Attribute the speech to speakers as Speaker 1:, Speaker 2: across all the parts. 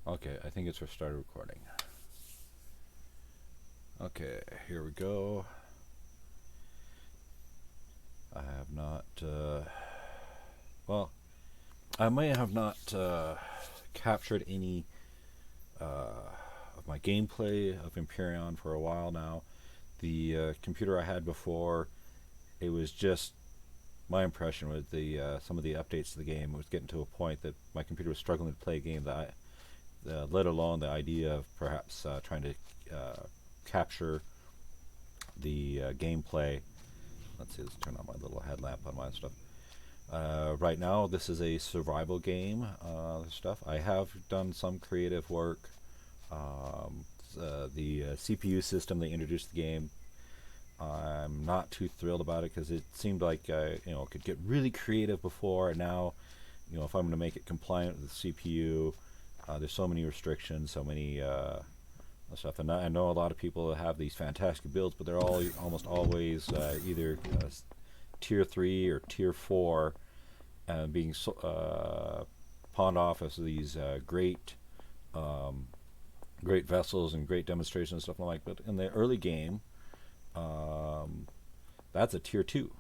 Speaker 1: Okay, I think it's restarted recording. Okay, here we go. I have not, well, I may have not captured any of my gameplay of Empyrion for a while now. The computer I had before, it was just my impression with the some of the updates to the game was getting to a point that my computer was struggling to play a game that let alone the idea of perhaps trying to capture the gameplay. Let's see, let's turn on my little headlamp on my stuff. Right now, this is a survival game. Stuff I have done some creative work. The CPU system they introduced the game, I'm not too thrilled about it because it seemed like it could get really creative before, and now, if I'm going to make it compliant with the CPU, there's so many restrictions, so many stuff. And I know a lot of people have these fantastic builds, but they're all almost always either tier 3 or tier 4, being pawned off as these great vessels and great demonstrations and stuff like that. But in the early game, that's a tier 2.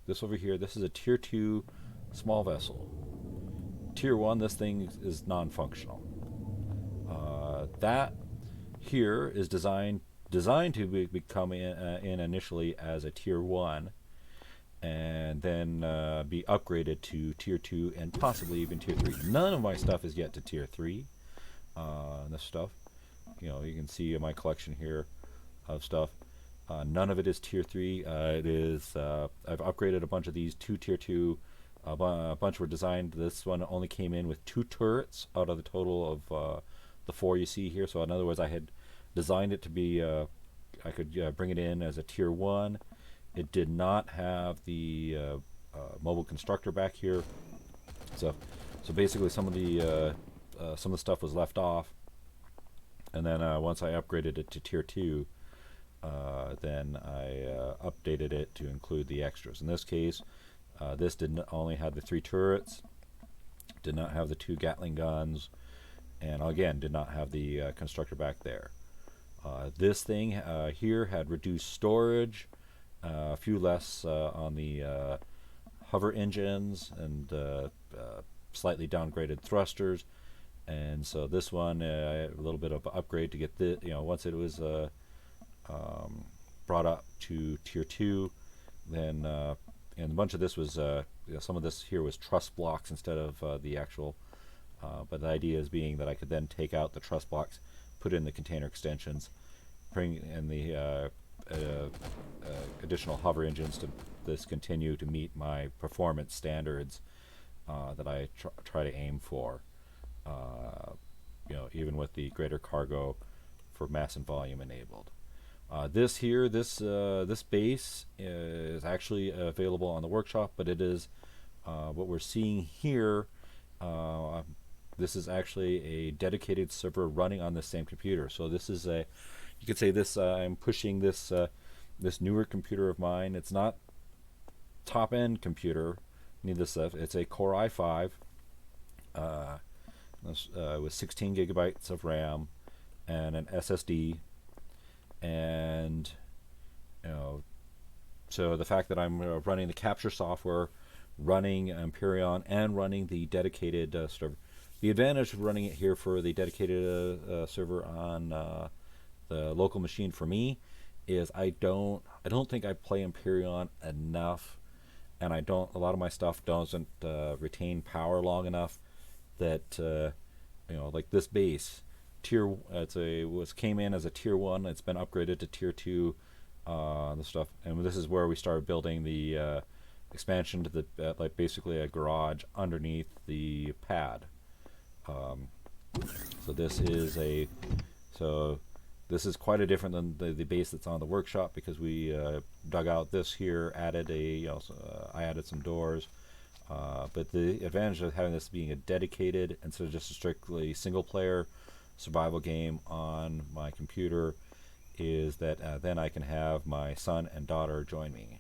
Speaker 1: This over here, this is a tier 2 small vessel. Tier 1, this thing is non-functional. That here is designed to become in initially as a tier 1, and then be upgraded to tier 2 and possibly even tier 3. None of my stuff is yet to tier 3. This stuff, you can see in my collection here of stuff. None of it is tier 3. It is I've upgraded a bunch of these to tier 2. A bunch were designed. This one only came in with 2 turrets out of the total of the 4 you see here. So in other words, I had designed it to be I could bring it in as a tier 1. It did not have the mobile constructor back here. So basically some of the stuff was left off, and then once I upgraded it to tier 2, then I updated it to include the extras. In this case, this didn't only had the 3 turrets, did not have the 2 Gatling guns, and again did not have the constructor back there. This thing here had reduced storage, a few less on the hover engines, and slightly downgraded thrusters. And so this one, a little bit of upgrade to get the once it was brought up to tier 2, then and a bunch of this was some of this here was truss blocks instead of the actual. But the idea is being that I could then take out the truss blocks, put in the container extensions, bring in the additional hover engines to this continue to meet my performance standards that I try to aim for. Even with the greater cargo for mass and volume enabled. This base is actually available on the workshop, but it is what we're seeing here. This is actually a dedicated server running on the same computer. So this is you could say this. I'm pushing this newer computer of mine. It's not top-end computer. Need this stuff. It's a Core i5 with 16 gigabytes of RAM and an SSD. And so the fact that I'm running the capture software, running Empyrion, and running the dedicated server. The advantage of running it here for the dedicated server on the local machine for me is I don't think I play Empyrion enough, and a lot of my stuff doesn't retain power long enough that like this base came in as a tier 1. It's been upgraded to tier 2. The stuff, and this is where we started building the expansion to the like basically a garage underneath the pad. So this is quite a different than the base that's on the workshop, because we dug out this here, added I added some doors. But the advantage of having this being a dedicated instead of just a strictly single player survival game on my computer is that then I can have my son and daughter join me.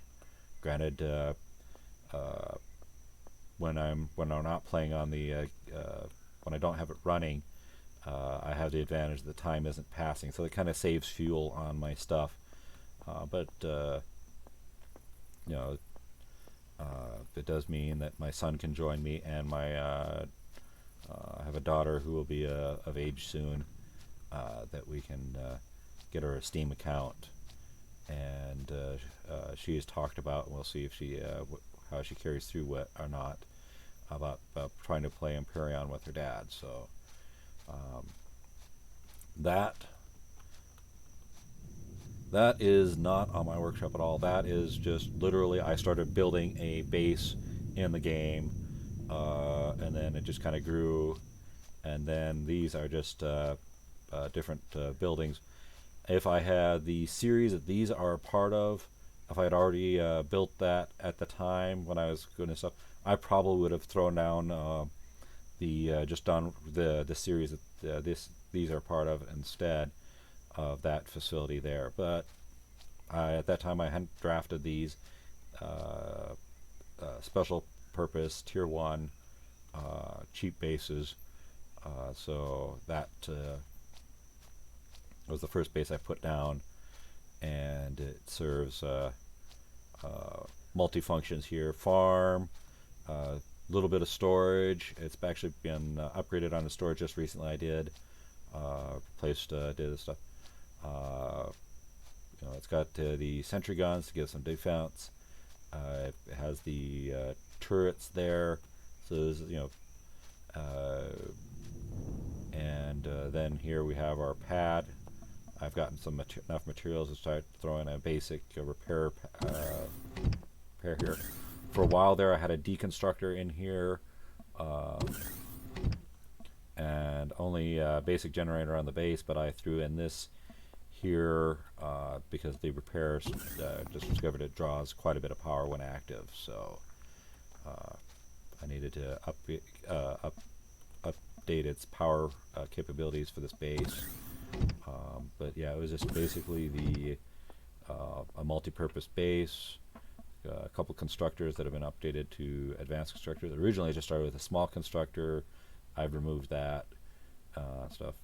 Speaker 1: Granted, when I'm not playing on the when I don't have it running, I have the advantage that time isn't passing, so it kind of saves fuel on my stuff. But you know, it does mean that my son can join me, and my I have a daughter who will be of age soon, that we can get her a Steam account, and she has talked about, and we'll see if she how she carries through what or not, about trying to play Empyrion with her dad. So that is not on my workshop at all. That is just literally I started building a base in the game, and then it just kind of grew, and then these are just different buildings. If I had the series that these are a part of, if I had already built that at the time when I was doing this stuff, I probably would have thrown down just on the series that these are part of instead of that facility there. But at that time I hadn't drafted these special purpose tier 1 cheap bases, so that was the first base I put down, and it serves multi-functions here: farm, little bit of storage. It's actually been upgraded on the storage just recently. I did did this stuff. It's got the sentry guns to give some defense. It has the turrets there, so there's, and then here we have our pad. I've gotten some enough materials to start throwing a basic repair here. For a while there, I had a deconstructor in here, and only a basic generator on the base, but I threw in this here because the repairs just discovered it draws quite a bit of power when active, so I needed to update its power capabilities for this base. But yeah, it was just basically a multi-purpose base. A couple constructors that have been updated to advanced constructors. Originally, I just started with a small constructor. I've removed that stuff.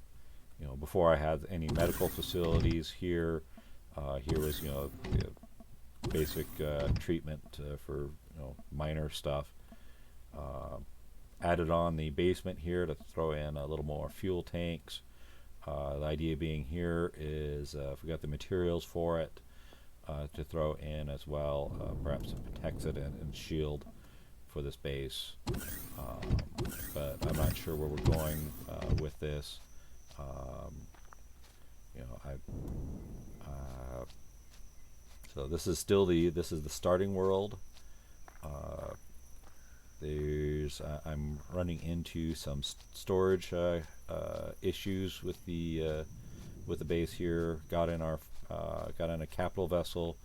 Speaker 1: Before I had any medical facilities here. Here was basic treatment for minor stuff. Added on the basement here to throw in a little more fuel tanks. The idea being here is if we got the materials for it, to throw in as well, perhaps some Protexit and shield for this base. But I'm not sure where we're going with this. So this is still the starting world. I'm running into some storage issues with the base here. Got in a capital vessel.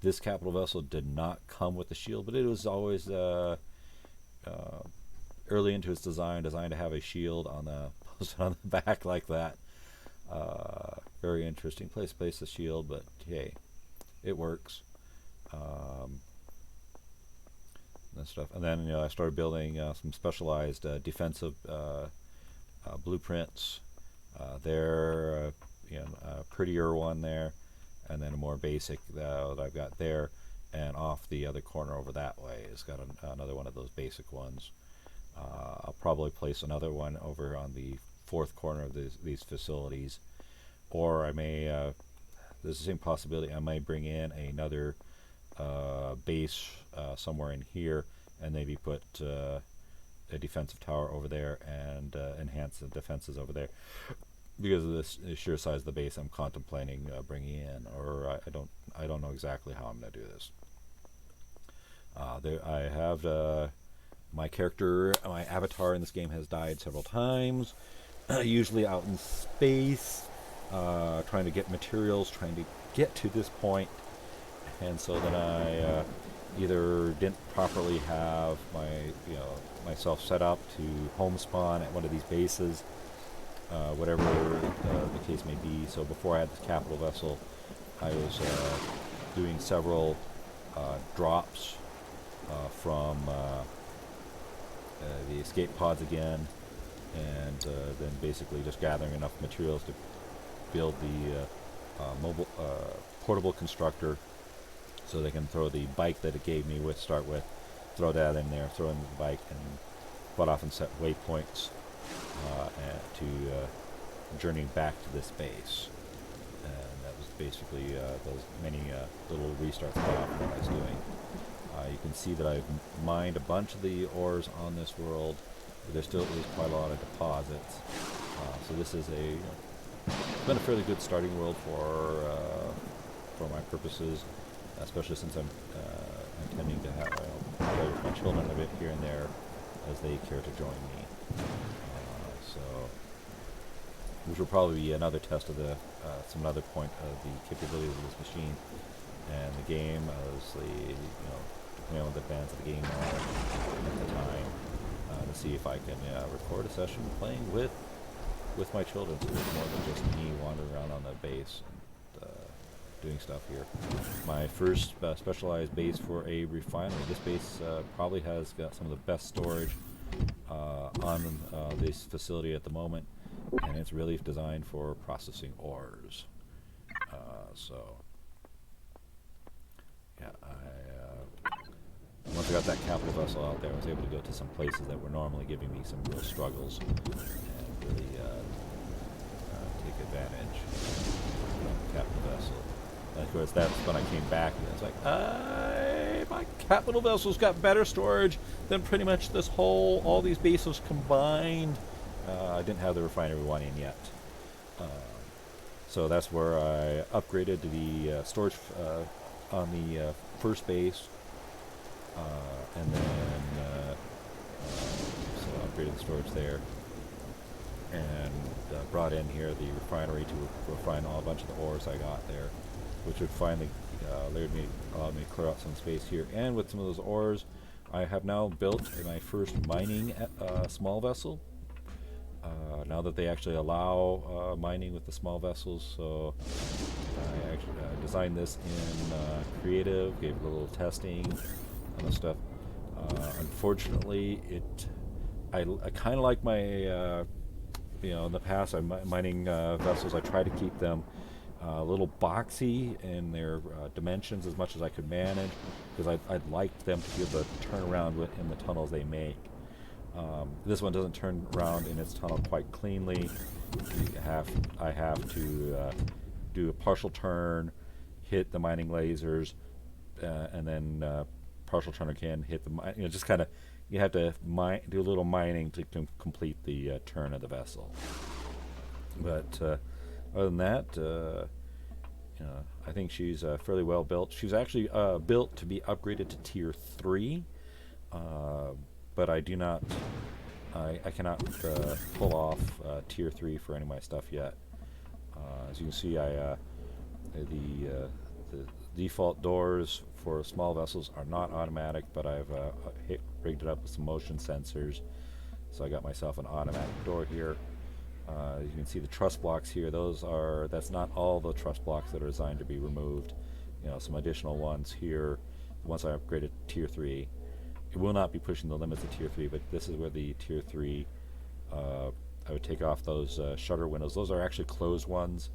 Speaker 1: This capital vessel did not come with the shield, but it was always early into its designed to have a shield posted on the back like that. Very interesting place the shield, but hey, it works. And stuff, and then I started building some specialized defensive blueprints. There, a prettier one there, and then a more basic that I've got there, and off the other corner over that way it's got another one of those basic ones. I'll probably place another one over on the fourth corner of these facilities, or I may there's the same possibility I may bring in another base somewhere in here and maybe put a defensive tower over there and enhance the defenses over there. Because of this sheer size of the base, I'm contemplating bringing in, or I don't know exactly how I'm going to do this. I have my avatar in this game has died several times, usually out in space, trying to get materials, trying to get to this point, and so then I either didn't properly have myself set up to home spawn at one of these bases. Whatever the case may be. So before I had the capital vessel, I was doing several drops from the escape pods again, and then basically just gathering enough materials to build the mobile portable constructor, so they can throw the bike that it gave me with start with, throw that in there, throw in the bike, and quite often set waypoints to journey back to this base. And that was basically those many little restarts quite often what I was doing. You can see that I've mined a bunch of the ores on this world. There still is quite a lot of deposits. So this is been a fairly good starting world for my purposes, especially since I'm intending to have play with my children a bit here and there as they care to join me. So, which will probably be another test of some other point of the capabilities of this machine and the game, obviously, depending on the advance of the game at the time, to see if I can record a session playing with my children, so there's more than just me wandering around on the base and doing stuff here. My first specialized base for a refinery. This base probably has got some of the best storage on this facility at the moment, and it's really designed for processing ores. So, yeah, once I got that capital vessel out there, I was able to go to some places that were normally giving me some real struggles, and really take advantage of the capital vessel. And of course, that's when I came back, and it's like, my capital vessel's got better storage than pretty much all these bases combined. I didn't have the refinery one in yet. So that's where I upgraded to the storage on the first base. And then so upgraded the storage there, and brought in here the refinery to refine a bunch of the ores I got there, which would finally allowed me to clear out some space here. And with some of those ores, I have now built my first mining small vessel. Now that they actually allow mining with the small vessels, so I actually designed this in creative, gave it a little testing and stuff. Unfortunately, I kind of like my in the past mining vessels. I try to keep them a little boxy in their dimensions as much as I could manage, because I'd like them to be able to turn around in the tunnels they make. This one doesn't turn around in its tunnel quite cleanly. I have to do a partial turn, hit the mining lasers, and then partial turn again, hit the just kind of, you have to do a little mining to complete the turn of the vessel. But other than that, I think she's fairly well built. She's actually built to be upgraded to Tier 3. But I cannot pull off Tier 3 for any of my stuff yet. As you can see, the default doors for small vessels are not automatic, but I've rigged it up with some motion sensors, so I got myself an automatic door here. You can see the truss blocks here. That's not all the truss blocks that are designed to be removed. Some additional ones here once I upgraded to Tier 3. It will not be pushing the limits of Tier 3, but this is where the Tier 3, I would take off those shutter windows. Those are actually closed ones,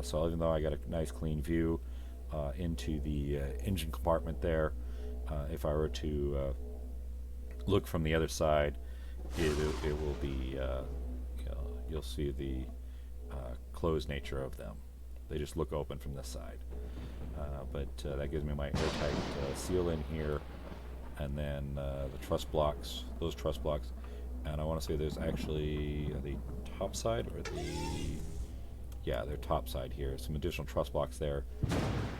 Speaker 1: so even though I got a nice clean view into the engine compartment there, if I were to look from the other side, it will be, you'll see the closed nature of them. They just look open from this side. But that gives me my airtight seal in here. And then the truss blocks, those truss blocks, and I want to say there's actually the top side or they're top side here. Some additional truss blocks there.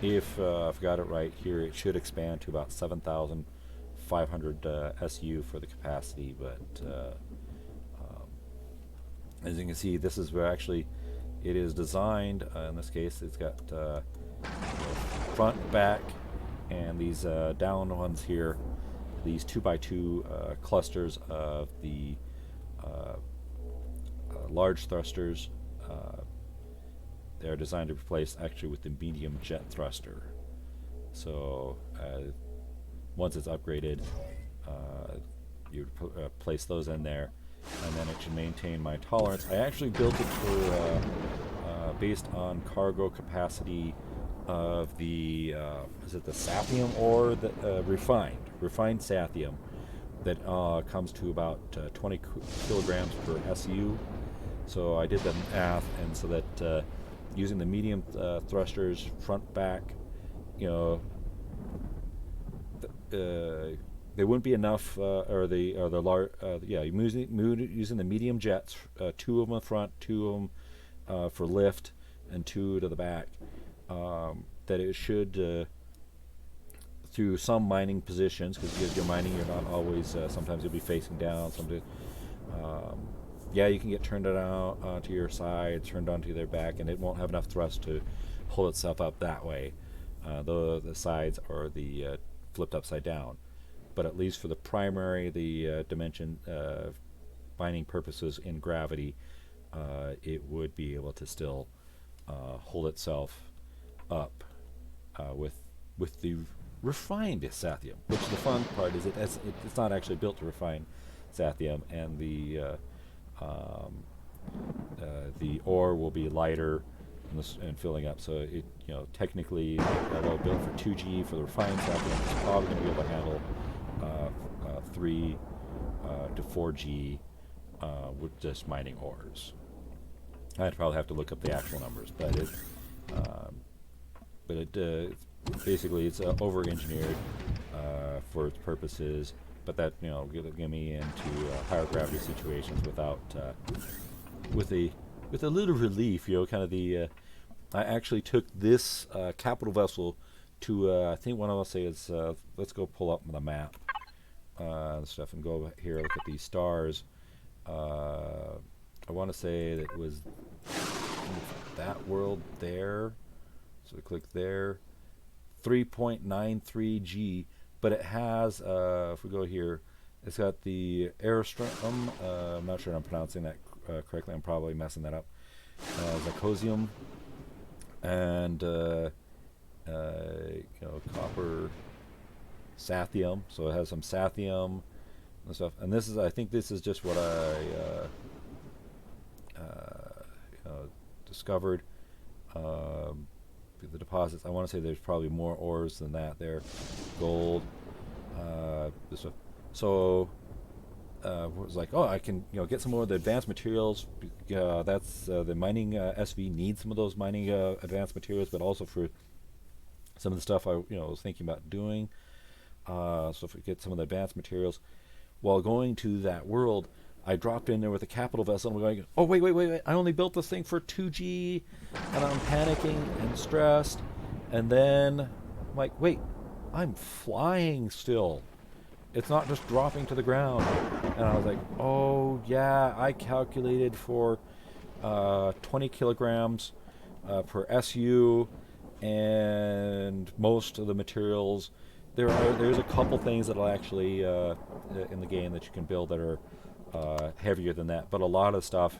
Speaker 1: If I've got it right here, it should expand to about 7,500 SU for the capacity. But as you can see, this is where actually it is designed. In this case, it's got front, back, and these down ones here. These 2x2 clusters of the large thrusters. They're designed to replace actually with the medium jet thruster. So once it's upgraded, you place those in there, and then it should maintain my tolerance. I actually built it for based on cargo capacity of the is it the sathium ore, that refined sathium that comes to about 20 kilograms per SU. So I did the math, and so that using the medium thrusters front back, you know, they wouldn't be enough, or the large, using the medium jets, 2 of them in front, 2 of them for lift, and 2 to the back. That it should, through some mining positions, because you're mining, you're not always. Sometimes you'll be facing down. Sometimes, you can get turned out to your side, turned onto their back, and it won't have enough thrust to pull itself up that way. The sides are the flipped upside down. But at least for the primary, the dimension mining purposes in gravity, it would be able to still hold itself up with the refined sathium. Which the fun part is it's not actually built to refine sathium, and the ore will be lighter and filling up. So it, technically, although built for 2G for the refined sathium, it's probably going to be able to handle 3 to 4G with just mining ores. I'd probably have to look up the actual numbers, but basically it's over-engineered for its purposes. But that get me into higher gravity situations without with a little relief. Kind of the I actually took this capital vessel to I think one of us say is let's go pull up the map and stuff and go here look at these stars. I want to say that it was that world there. So click there, 3.93 G. But it has, if we go here, it's got the aerostrom. I'm not sure I'm pronouncing that correctly. I'm probably messing that up. Zirconium and copper, sathium. So it has some sathium and stuff. And this is, I think, this is just what I discovered. The deposits. I want to say there's probably more ores than that. There, gold. This stuff. So it was like, I can get some more of the advanced materials. That's the mining SV needs some of those mining advanced materials, but also for some of the stuff I was thinking about doing. So if we get some of the advanced materials, while going to that world, I dropped in there with a capital vessel and we're going, oh, wait. I only built this thing for 2G, and I'm panicking and stressed. And then I'm like, wait, I'm flying still. It's not just dropping to the ground. And I was like, oh, yeah, I calculated for 20 kilograms per SU, and most of the materials. There's a couple things that'll actually, in the game that you can build that are heavier than that, but a lot of stuff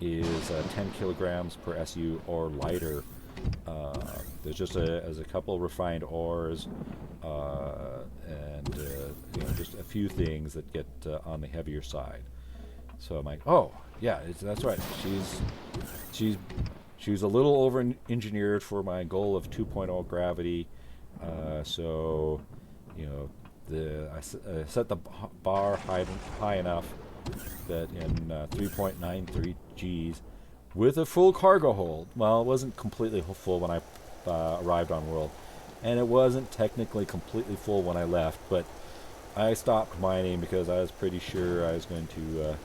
Speaker 1: is 10 kilograms per SU or lighter. There's just a couple refined ores and just a few things that get on the heavier side. So I'm like, oh yeah, that's right. She's a little over engineered for my goal of 2.0 gravity. So I set the bar high enough that in 3.93 Gs with a full cargo hold. Well, it wasn't completely full when I arrived on world, and it wasn't technically completely full when I left, but I stopped mining because I was pretty sure I was going to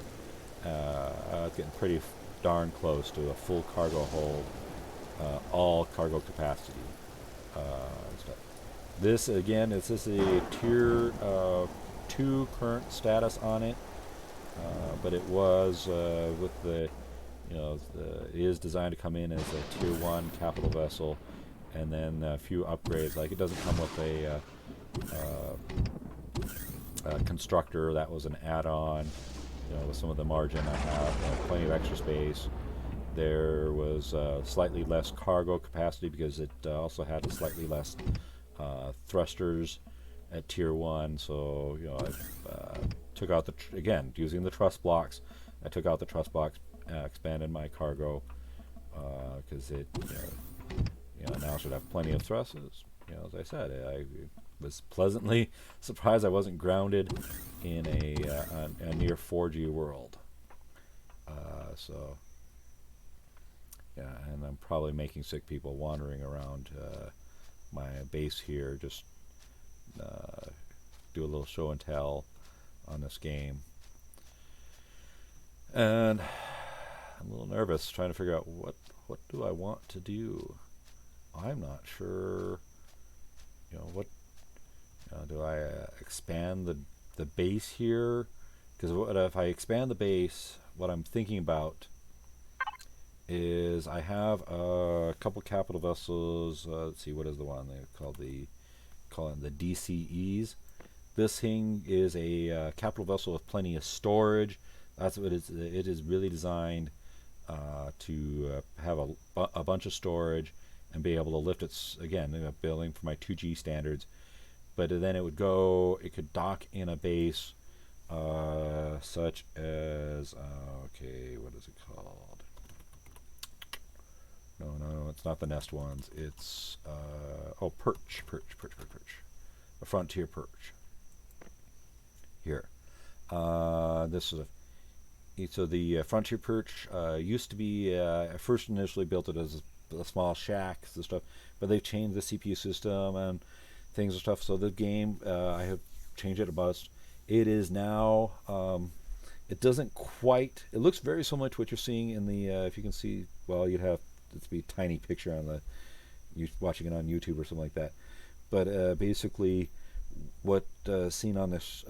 Speaker 1: I was getting pretty darn close to a full cargo hold, all cargo capacity stuff. This again, it's just a tier 2 current status on it, but it was with the it is designed to come in as a tier 1 capital vessel, and then a few upgrades. Like it doesn't come with a constructor. That was an add-on. With some of the margin I have, plenty of extra space. There was slightly less cargo capacity because it also had slightly less thrusters at tier 1. So took out again using the truss blocks. I took out the truss blocks, expanded my cargo because it now should have plenty of trusses. As I said, I was pleasantly surprised I wasn't grounded in a near 4G world. So yeah, and I'm probably making sick people wandering around my base here, just do a little show and tell on this game. And I'm a little nervous trying to figure out what do I want to do. I'm not sure. What do I expand the base here? Because if I expand the base, what I'm thinking about is I have a couple capital vessels. Let's see, what is the one they call them the DCEs. This thing is a capital vessel with plenty of storage. That's what it is really designed to have a bunch of storage and be able to lift it, again, building for my 2G standards. But then it could dock in a base such as, what is it called? No, it's not the nest ones. It's, perch. A frontier perch. Here. This is so the frontier perch used to be, I first initially built it as a small shack and stuff, but they've changed the CPU system and things and stuff. So the game, I have changed it a bunch. It is now, it doesn't quite, it looks very similar to what you're seeing in the, if you can see, well, you'd have to be a tiny picture on you're watching it on YouTube or something like that. But basically, what seen on this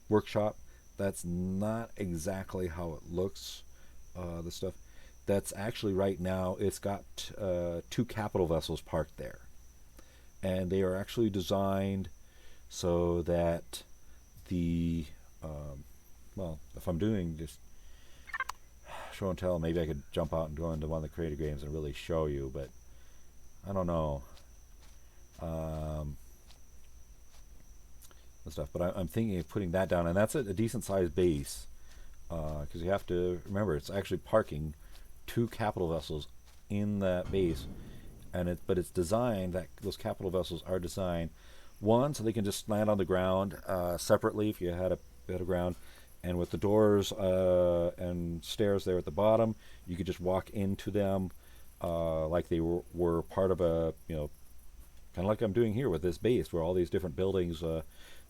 Speaker 1: workshop, that's not exactly how it looks. The stuff that's actually right now, it's got 2 capital vessels parked there, and they are actually designed so that the if I'm doing just show and tell, maybe I could jump out and go into one of the creative games and really show you, but I don't know. And stuff, but I'm thinking of putting that down, and that's a decent sized base, because you have to remember it's actually parking 2 capital vessels in that base, but it's designed that those capital vessels are designed, one, so they can just land on the ground separately if you had a bit of ground, and with the doors and stairs there at the bottom, you could just walk into them like they were part of a, kind of like I'm doing here with this base, where all these different buildings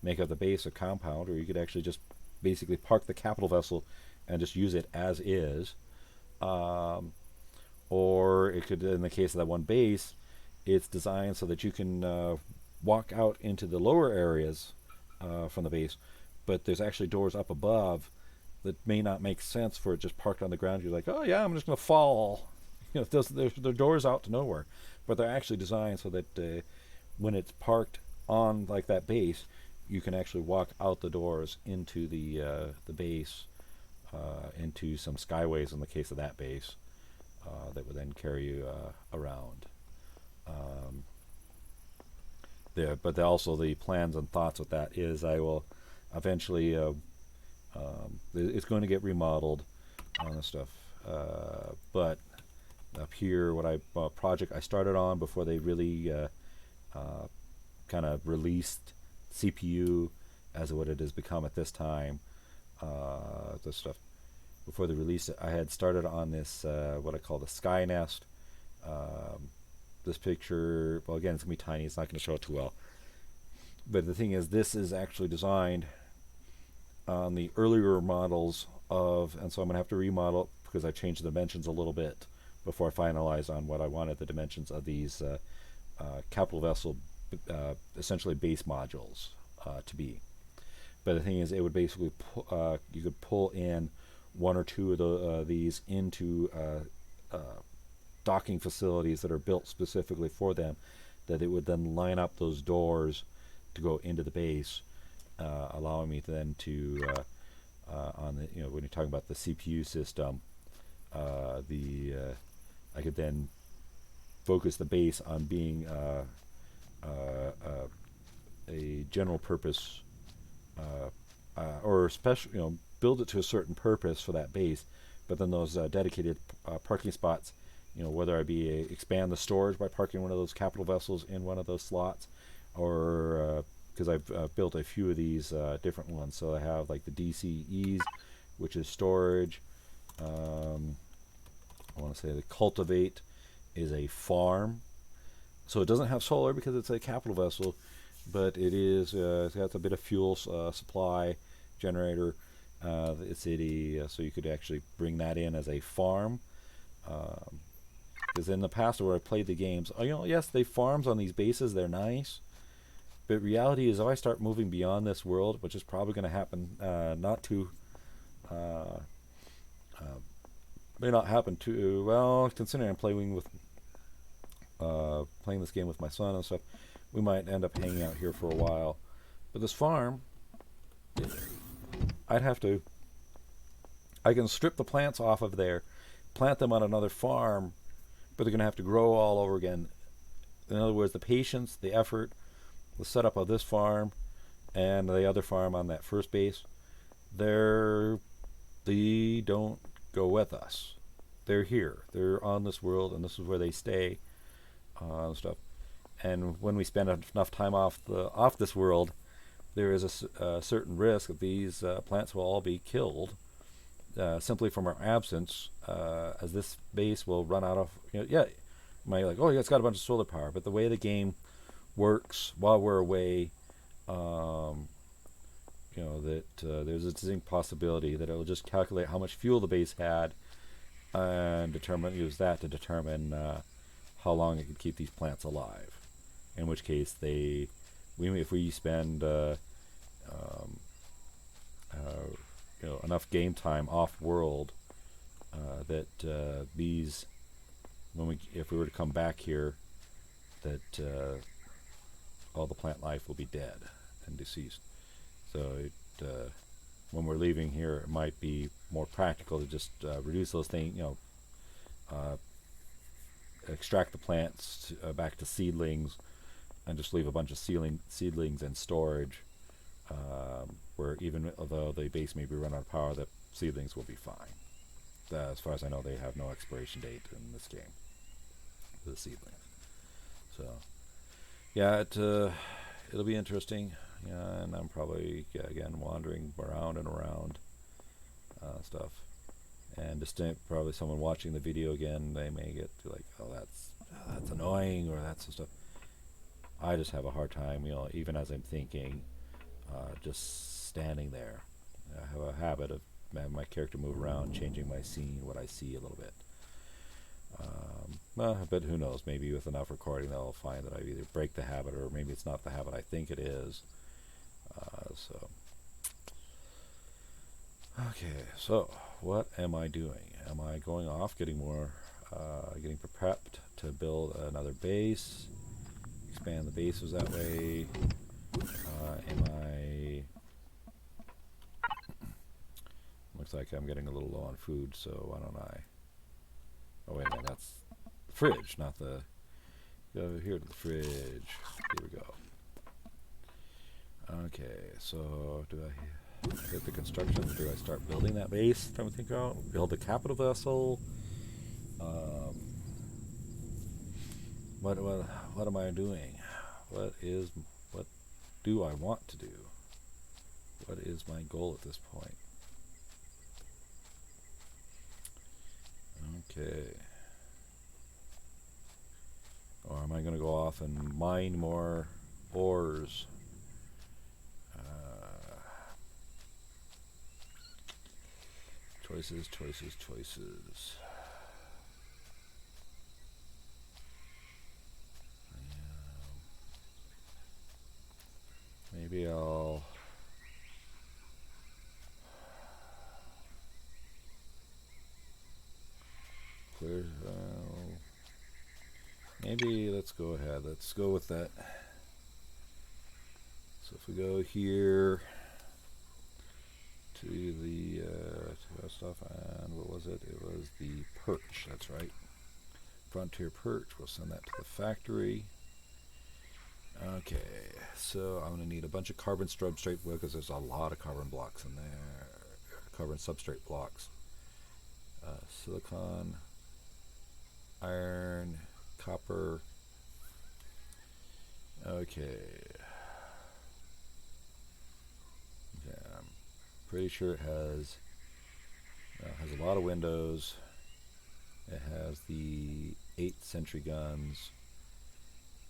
Speaker 1: make up the base of compound, or you could actually just basically park the capital vessel and just use it as is. Or it could, in the case of that one base, it's designed so that you can walk out into the lower areas from the base, but there's actually doors up above that may not make sense for it just parked on the ground. You're like, oh yeah, I'm just going to fall. There's doors out to nowhere, but they're actually designed so that when it's parked on like that base, you can actually walk out the doors into the base, into some skyways in the case of that base, that would then carry you around. But also the plans and thoughts with that is I will eventually, it's going to get remodeled on this stuff, but up here, what project I started on before they really kind of released CPU as what it has become at this time, this stuff, before they released it, I had started on this, what I call the Sky Nest. This picture, well, again, it's going to be tiny, it's not going to show it too well. But the thing is, this is actually designed on the earlier models and so I'm going to have to remodel it because I changed the dimensions a little bit before I finalize on what I wanted the dimensions of these capital vessel, essentially base modules to be. But the thing is, it would basically you could pull in 1 or 2 of these into docking facilities that are built specifically for them, that it would then line up those doors to go into the base, allowing me then to on the when you're talking about the CPU system, I could then focus the base on being a general purpose or special, build it to a certain purpose for that base. But then those dedicated parking spots, whether I be expand the storage by parking one of those capital vessels in one of those slots, or because I've built a few of these different ones. So I have like the DCEs, which is storage. I want to say the cultivate is a farm. So it doesn't have solar because it's a capital vessel, but it is it's got a bit of fuel supply generator. It's so you could actually bring that in as a farm. Because in the past where I played the games, yes, they farms on these bases, they're nice, but reality is if I start moving beyond this world, which is probably going to happen, not too, may not happen too well, considering I'm playing this game with my son and stuff, we might end up hanging out here for a while. But this farm, I can strip the plants off of there, plant them on another farm, but they're going to have to grow all over again. In other words, the patience, the effort, the setup of this farm and the other farm on that first base, they don't go with us. They're here. They're on this world, and this is where they stay and stuff. And when we spend enough time off this world, there is a certain risk that these plants will all be killed simply from our absence, as this base will run out of. It's got a bunch of solar power, but the way the game works while we're away, that there's a distinct possibility that it'll just calculate how much fuel the base had and use that to determine how long it can keep these plants alive. In which case, if we spend enough game time off world, that if we were to come back here, that all the plant life will be dead and deceased. So when we're leaving here, it might be more practical to just reduce those things, extract the plants back to seedlings, and just leave a bunch of seedlings in storage, where even although the base may be run out of power, the seedlings will be fine. As far as I know, they have no expiration date in this game, the seedlings. So, yeah, it'll be interesting. Yeah, and I'm probably again wandering around and around stuff, and probably someone watching the video again, they may get to like, oh, that's annoying, or that's the stuff. I just have a hard time, even as I'm thinking, just standing there. I have a habit of having my character move around, changing my scene, what I see a little bit. But who knows? Maybe with enough recording, they'll find that I either break the habit, or maybe it's not the habit I think it is. Okay, so what am I doing? Am I going off, getting prepped to build another base, expand the bases that way? Looks like I'm getting a little low on food, so why don't I? Oh wait a minute, that's the fridge, not the. Go over here to the fridge. Here we go. Okay, so do I hit the construction? Do I start building that base? Trying to think out. Build the capital vessel. What am I doing? What do I want to do? What is my goal at this point? Okay. Or am I going to go off and mine more ores? Choices. Maybe I'll clear. Maybe let's go ahead. Let's go with that. So if we go here to the stuff, and what was it? It was the perch. That's right. Frontier perch. We'll send that to the factory. Okay, so I'm going to need a bunch of carbon substrate because there's a lot of carbon blocks in there. Carbon substrate blocks. Silicon, iron, copper. Okay. Yeah, I'm pretty sure it has a lot of windows. It has the 8th century guns,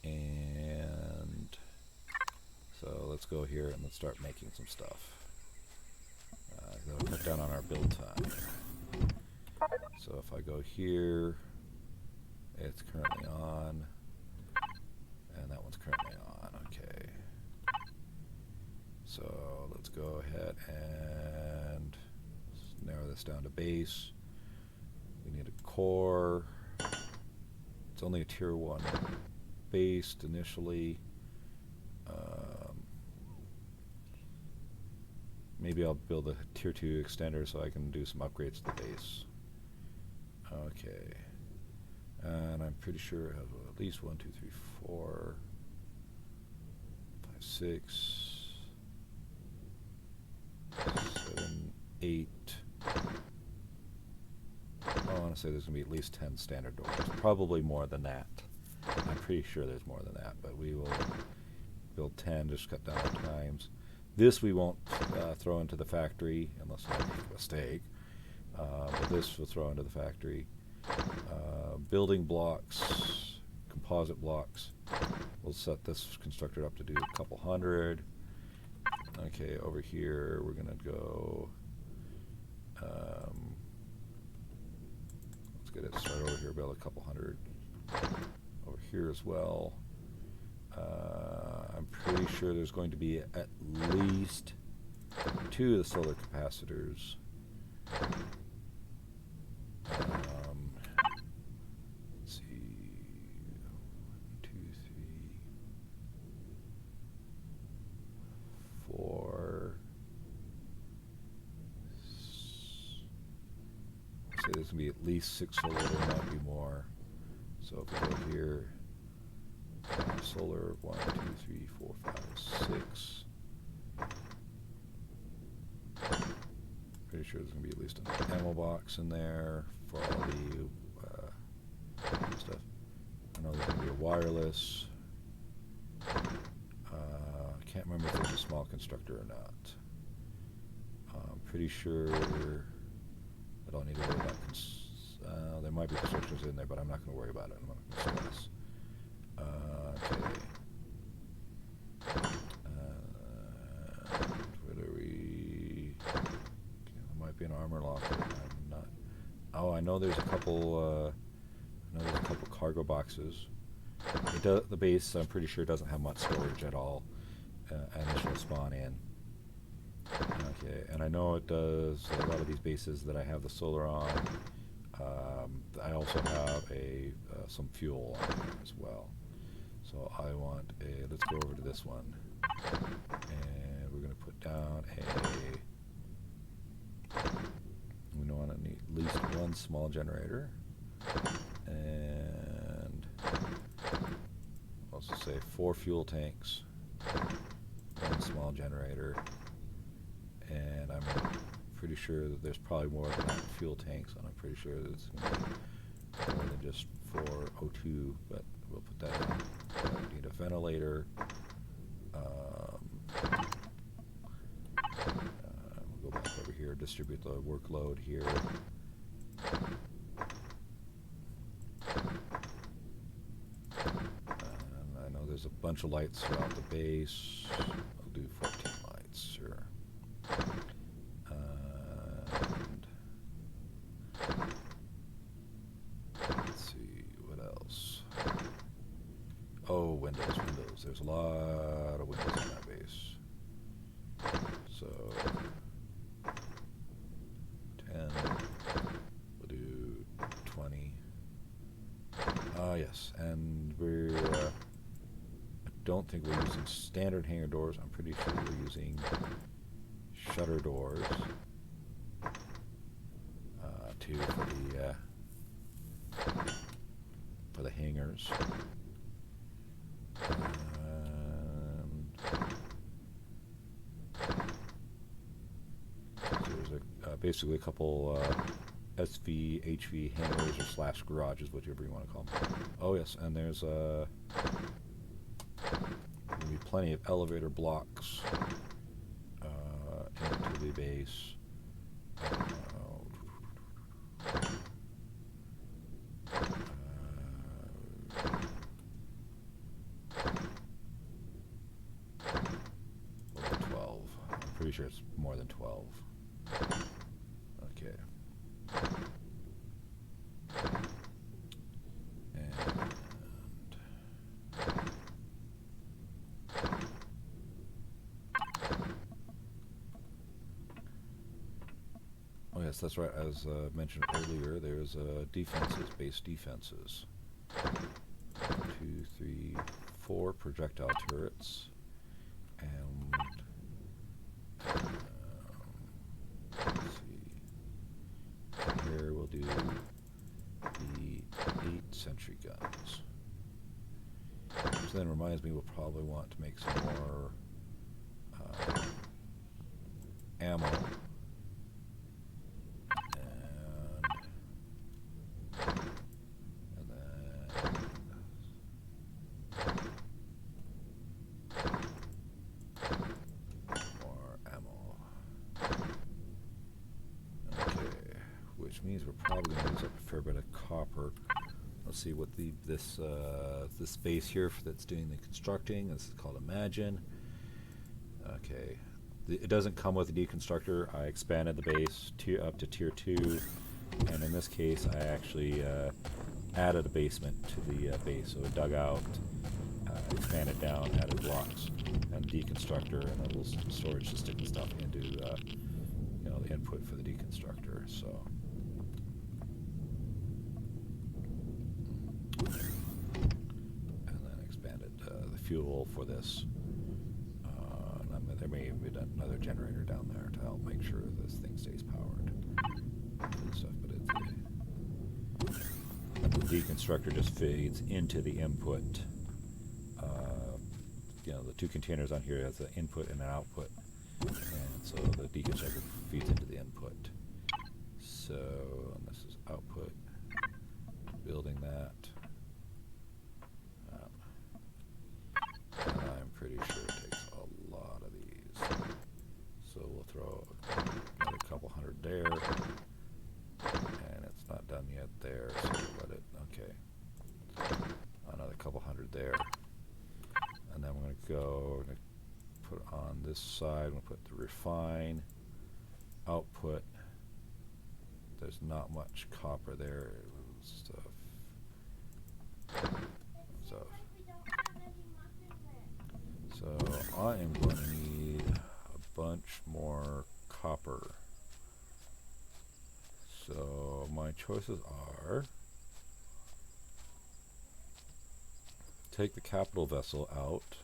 Speaker 1: and so let's go here and let's start making some stuff. That'll cut down on our build time. So if I go here, it's currently on, and that one's currently on. Okay. So let's go ahead and narrow this down to base. We need a core. It's only a tier 1 based initially. Maybe I'll build a tier 2 extender so I can do some upgrades to the base. Okay. And I'm pretty sure I have at least 1, 2, 3, 4, 5, 6, 7, 8. I want to say there's going to be at least 10 standard doors. Probably more than that. I'm pretty sure there's more than that, but we will build 10, just cut down on times. This we won't throw into the factory unless I make a mistake. But this we'll throw into the factory. Building blocks, composite blocks. We'll set this constructor up to do a couple hundred. Okay, over here we're going to go... let's get it started over here, build a couple hundred. Over here as well. I'm pretty sure there's going to be at least 2 of the solar capacitors. Let's see, 1, 2, 3, 4. I'd say there's going to be at least 6 solar, there might be more. So if we go here, solar 1, 2, 3, 4, 5, 6. Pretty sure there's going to be at least an ammo box in there for all the stuff. I know there's going to be a wireless. I can't remember if there's a small constructor or not. I'm pretty sure I don't need to worry about there might be constructors in there, but I'm not going to worry about it. I'm not going to stress. Okay. What are we? Okay, there might be an armor locker. I'm not. Oh, I know there's a couple. Cargo boxes. The base, I'm pretty sure, doesn't have much storage at all. Initial spawn in. Okay, and I know it does a lot of these bases that I have the solar on. I also have some fuel on there as well. So I want let's go over to this one. And we're going to put down we want to need at least 1 small generator. And I'll also say 4 fuel tanks, 1 small generator. And I'm pretty sure that there's probably more than that fuel tanks, and I'm pretty sure that it's going to be more than just 4 O2, but we'll put that in. We need a ventilator. We'll go back over here, distribute the workload here. And I know there's a bunch of lights throughout the base. I'll do 14 lights, sure. Let's see, what else? Oh, windows. There's a lot of windows in that base. So, 10, we'll do 20. Yes, and I don't think we're using standard hangar doors. I'm pretty sure we're using shutter doors. For the hangars. basically a couple SV, HV hangars or slash garages, whatever you want to call them. Oh yes, and there's going to be plenty of elevator blocks into the base. Over 12. I'm pretty sure it's more than 12. Okay. Oh yes, that's right. As mentioned earlier, there's defenses, base defenses. 1, 2, 3, 4 projectile turrets, and let's see. Here we'll do the 8 sentry guns. Which then reminds me we'll probably want to make some more ammo. Which means we're probably going to use up a fair bit of copper. Let's see what this base here that's doing the constructing. This is called Imagine. Okay, it doesn't come with a deconstructor. I expanded the base up to tier 2, and in this case, I actually added a basement to the base. So I dug out, expanded down, added blocks, and deconstructor, and a little storage to stick the stuff into. The input for the deconstructor. So. The fuel for this. There may be another generator down there to help make sure this thing stays powered. Stuff, but and the deconstructor just feeds into the input. The 2 containers on here has an input and an output, and so the deconstructor feeds into the input. So and this is output. Building that. I'm pretty sure it takes a lot of these. So we'll throw another couple hundred there. And it's not done yet there, so we'll let it, okay. Another couple hundred there. And then we're going to go, put on this side, we'll put the refine, output. There's not much copper there, stuff. So I am going to need a bunch more copper. So my choices are take the capital vessel out,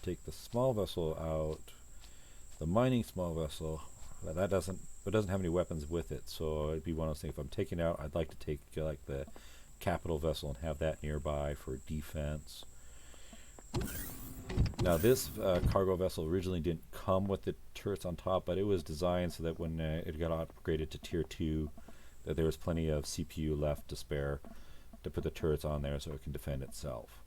Speaker 1: take the small vessel out, the mining small vessel, it doesn't have any weapons with it, so it'd be one of those things. If I'm taking it out, I'd like to take like the capital vessel and have that nearby for defense. Now this cargo vessel originally didn't come with the turrets on top, but it was designed so that when it got upgraded to tier 2, that there was plenty of CPU left to spare to put the turrets on there so it can defend itself.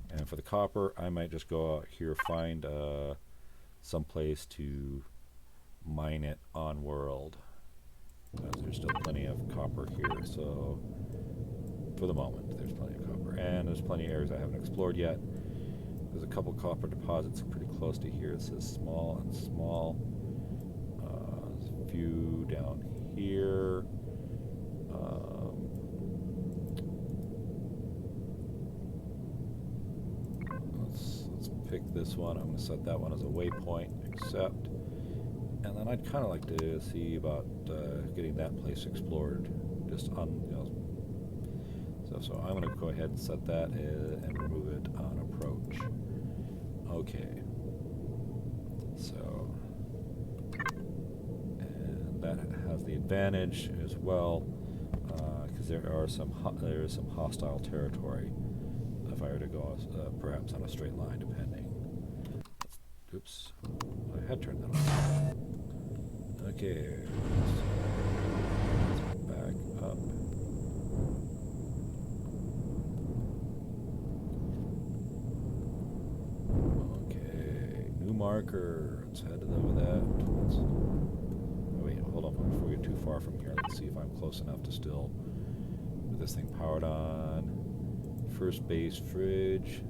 Speaker 1: And for the copper, I might just go out here, find some place to mine it on world. There's still plenty of copper here, so for the moment there's plenty of copper. And there's plenty of areas I haven't explored yet. There's a couple copper deposits pretty close to here. It says small and small. There's a few down here. Let's pick this one. I'm going to set that one as a waypoint, accept. And then I'd kind of like to see about getting that place explored, just on So I'm going to go ahead and set that and remove it on approach. Okay. So, and that has the advantage as well, because there is some hostile territory. If I were to go perhaps on a straight line, depending. Oops, I had turned that on. Okay. Let's back up. Okay. New marker. Let's head over that. Oh, wait, hold on before we get too far from here. Let's see if I'm close enough to still with this thing powered on. First base fridge.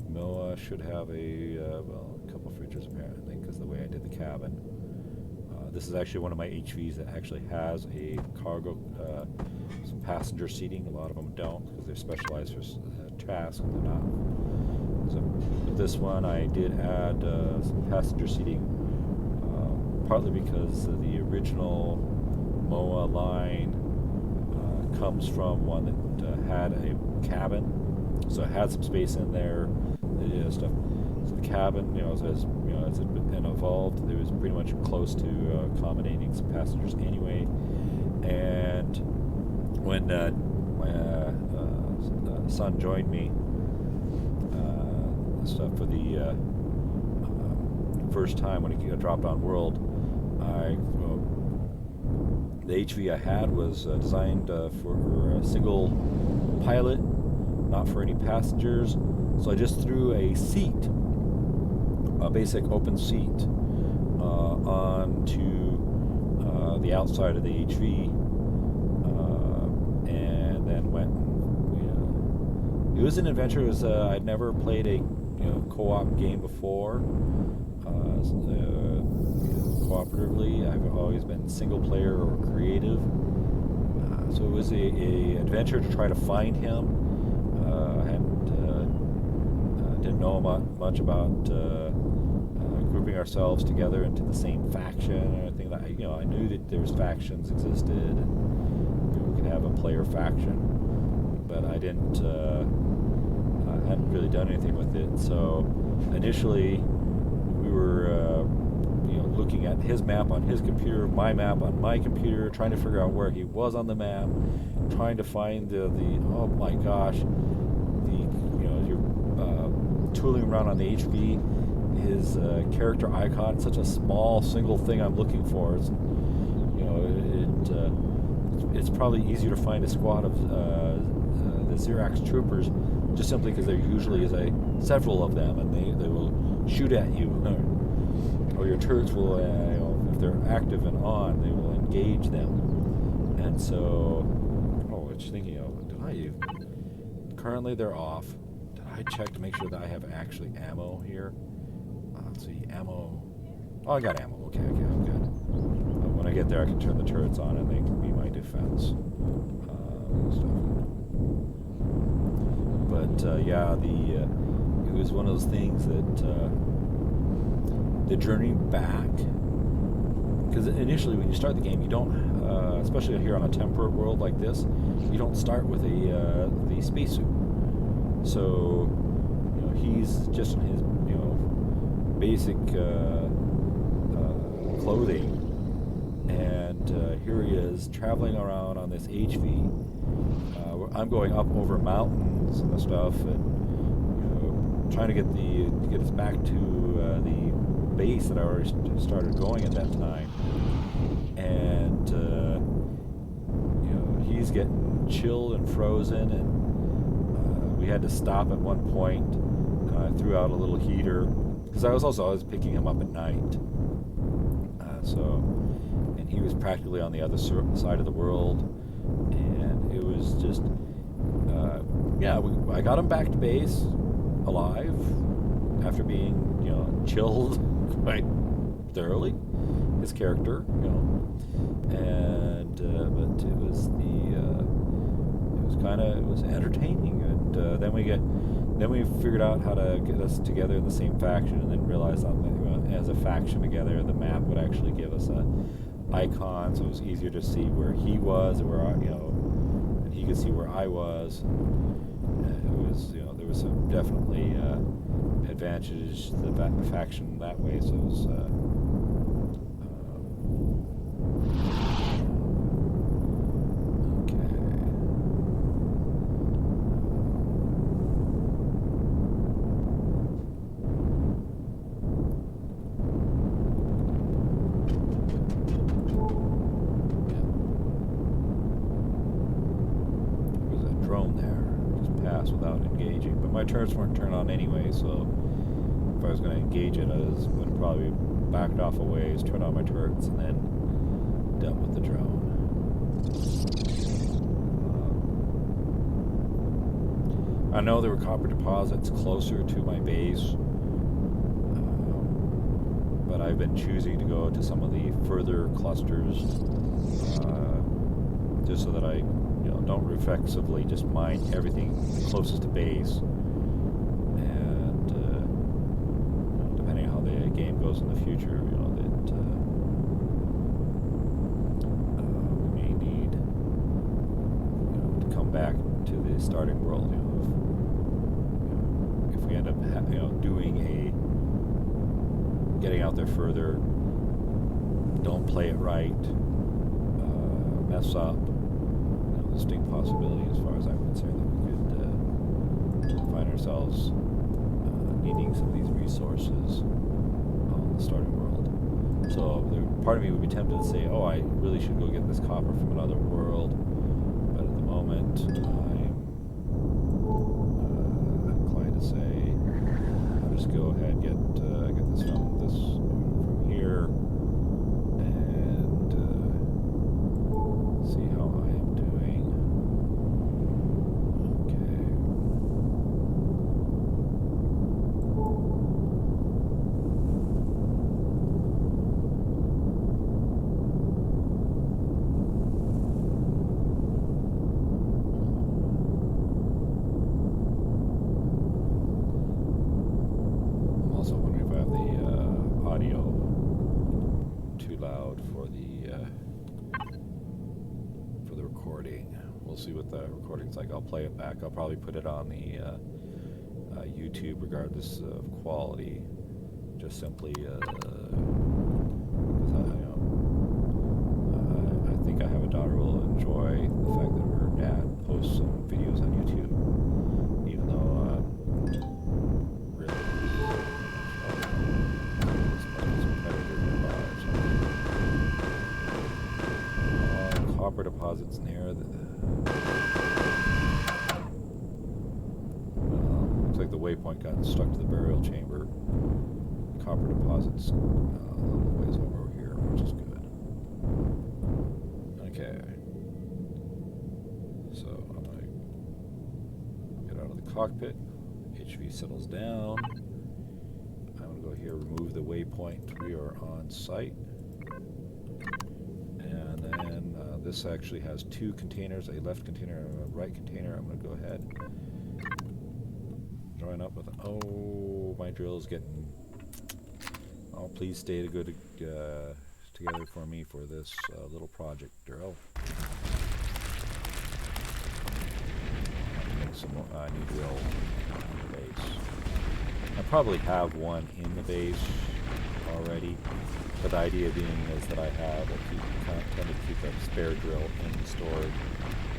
Speaker 1: Noah should have a couple fridges apparently because the way I did the cabin. This is actually one of my HVs that actually has a cargo, some passenger seating. A lot of them don't because they're specialized for tasks. They're not. So with this one, I did add some passenger seating, partly because the original MOA line comes from one that had a cabin, so it had some space in there. Stuff. So the cabin, as it been evolved, it was pretty much close to accommodating some passengers anyway. And when my son joined me, stuff for the first time when he got dropped on World, the HV I had was designed for a single pilot, not for any passengers. So I just threw a seat, a basic open seat, onto the outside of the HV, and then went. It was an adventure. It was I'd never played a co-op game before. Cooperatively, I've always been single player or creative. So it was a adventure to try to find him. Didn't know much about grouping ourselves together into the same faction or anything. That I knew that there was factions existed, and we could have a player faction, but I didn't. I hadn't really done anything with it. So initially, we were looking at his map on his computer, my map on my computer, trying to figure out where he was on the map, trying to find the oh my gosh, you're tooling around on the HV, his character icon, such a small single thing I'm looking for. It's probably easier to find a squad of the Xerax troopers, just simply because there usually is several of them, and they will shoot at you, or your turrets will, if they're active and on, they will engage them. And so, just thinking, currently they're off. Did I check to make sure that I have actually ammo here? Let's see, ammo. Oh, I got ammo. Okay, I'm good. When I get there, I can turn the turrets on, and they can be my defense. But it was one of those things that the journey back, because initially when you start the game, you don't, especially here on a temperate world like this, you don't start with the spacesuit. So he's just in his basic clothing, and here he is traveling around on this HV. I'm going up over mountains and the stuff, and trying to get us back to the base that I already started going at that time, and he's getting chilled and frozen, and we had to stop at one point. I threw out a little heater because I was also always picking him up at night. And he was practically on the other side of the world, and it was just I got him back to base alive after being chilled quite thoroughly, his character, and but it was entertaining, and then we figured out how to get us together in the same faction, and then realized that as a faction together, the map would actually give us a icon, so it was easier to see where he was, and where and he could see where I was. It was there was some definitely advantages to the faction that way. So it was. drone there. Just pass without engaging. But my turrets weren't turned on anyway, so if I was going to engage it, I would have probably backed off a ways, turned on my turrets, and then dealt with the drone. I know there were copper deposits closer to my base, but I've been choosing to go to some of the further clusters, just so that I, don't reflexively just mine everything closest to base. And depending on how the game goes in the future, that we may need, to come back to the starting world. If we end up, getting out there further, don't play it right, mess up. Distinct possibility, as far as I'm concerned, that we could find ourselves needing some of these resources on the starting world. So part of me would be tempted to say, oh, I really should go get this copper from another world, but at the moment I'm inclined to say I'll just go ahead and get this from here and see how I am doing. I'm also wondering if I have the audio too loud for the recording. We'll see what the recording's like. I'll play it back. I'll probably put it on the YouTube regardless of quality. Just simply because I think I have a daughter who will enjoy the fact that her dad posts some videos on YouTube, even though really some predator nearby or something. Copper deposits near the. Looks like the waypoint got stuck to the burial chamber. Copper deposits a little ways over here, which is good. Okay. So I'm going to get out of the cockpit. HV settles down. I'm going to go here, remove the waypoint. We are on site. And then this actually has two containers, a left container and a right container. I'm going to go ahead, join up with, oh, my drill is getting, oh, please stay together for me for this little project drill. Make some new drill on the base. I probably have one in the base already, but the idea being is that I have tend to keep a spare drill in storage.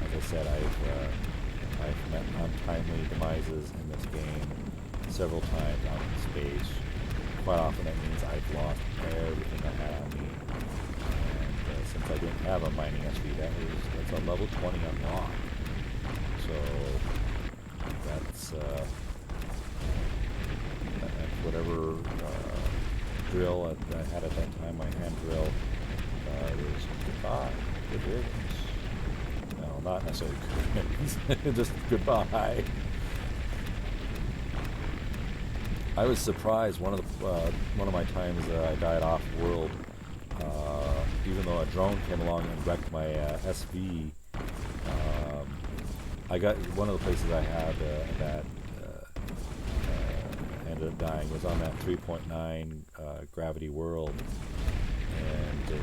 Speaker 1: As I said, I've met untimely demises in this game several times out in space. Quite often that means I've lost everything I had on me. And since I didn't have a mining SV, that's a level 20 unlock. So that's whatever drill I had at that time, my hand drill, was goodbye. Good riddance. No, not necessarily good riddance, just goodbye. I was surprised one of my times I died off world, even though a drone came along and wrecked my SV. I got one of the places I had that ended up dying was on that 3.9 gravity world, and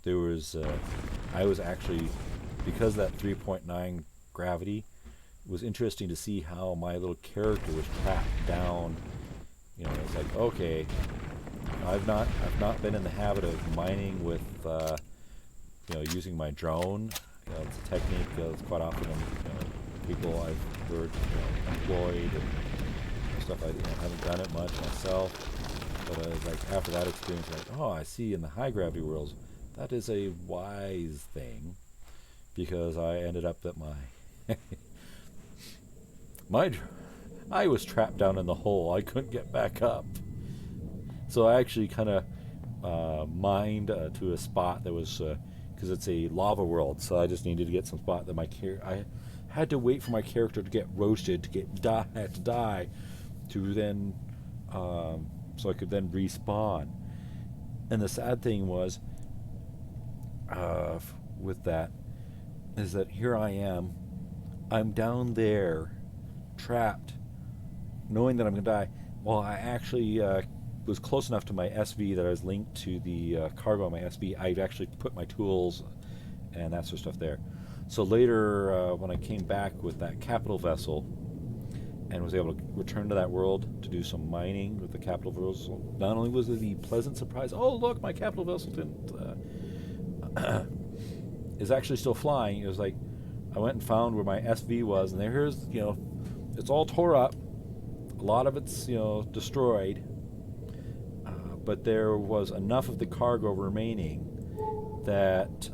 Speaker 1: there was I was actually, because that 3.9 gravity, it was interesting to see how my little character was trapped down. It's like, okay, I've not been in the habit of mining with using my drone. It's a technique that's quite often people I've heard employed and stuff. I haven't done it much myself, but like after that experience, like, oh, I see in the high gravity worlds that is a wise thing. because I ended up that my I was trapped down in the hole. I couldn't get back up. So I actually kind of mined to a spot that was, because it's a lava world, so I just needed to get some spot that I had to wait for my character to get roasted, to die, to then, so I could then respawn. And the sad thing was, with that, is that here I am, I'm down there, trapped, knowing that I'm gonna die. Well, I actually was close enough to my SV that I was linked to the cargo on my SV. I'd actually put my tools and that sort of stuff there. So later, when I came back with that capital vessel and was able to return to that world to do some mining with the capital vessel, not only was it the pleasant surprise, oh look, my capital vessel didn't is actually still flying. It was like I went and found where my SV was, and here's, it's all tore up. A lot of it's, destroyed. But there was enough of the cargo remaining that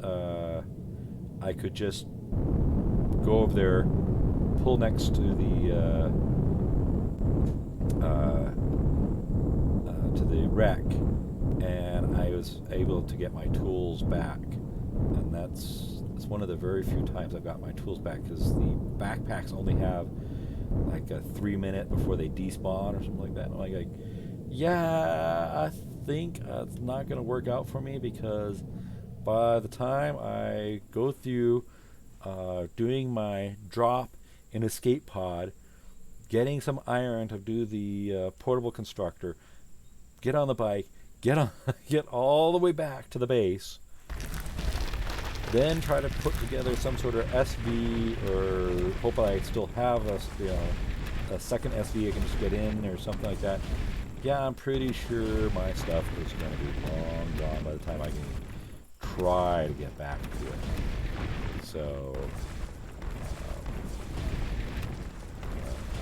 Speaker 1: I could just go over there, pull next to the wreck, and I was able to get my tools back. And that's one of the very few times I've got my tools back, because the backpacks only have like a 3 minute before they despawn or something like that. And I'm like, yeah, I think it's not going to work out for me, because by the time I go through doing my drop in escape pod, getting some iron to do the portable constructor, get on the bike, get all the way back to the base, then try to put together some sort of SV, or hope I still have a second SV I can just get in or something like that. Yeah, I'm pretty sure my stuff is going to be long gone by the time I can try to get back to it. So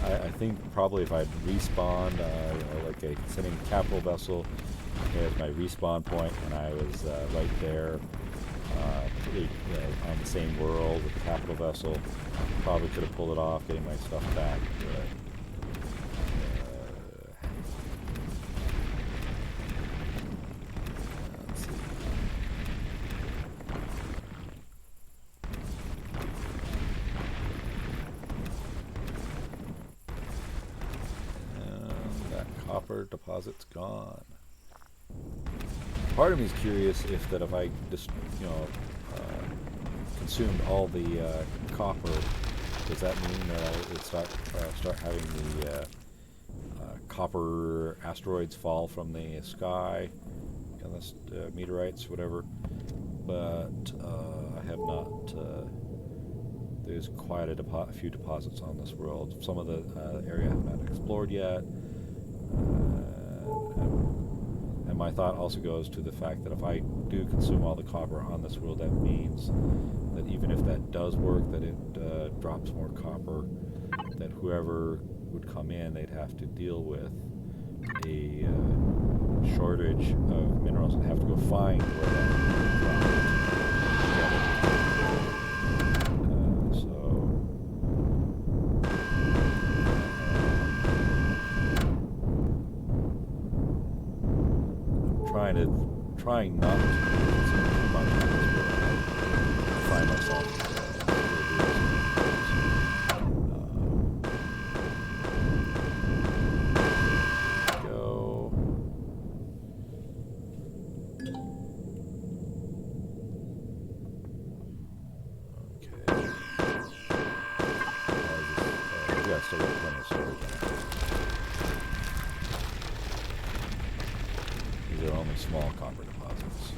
Speaker 1: I think probably if I'd respawned, like a sending capital vessel as my respawn point, and I was right there, on the same world with the capital vessel, probably could have pulled it off, getting my stuff back. But, let's see. And that copper deposit's gone. Part of me is curious if I just, consumed all the copper, does that mean that I would start having the copper asteroids fall from the sky, meteorites, whatever? But I have not. There's quite a few deposits on this world. Some of the area I have not explored yet. And my thought also goes to the fact that if I do consume all the copper on this world, that means that even if that does work, that it drops more copper, that whoever would come in, they'd have to deal with a shortage of minerals and have to go find where that trying not to consume too much of this, but I find myself go. Okay. Yeah, still got plenty of storage on it. These are only small copper deposits.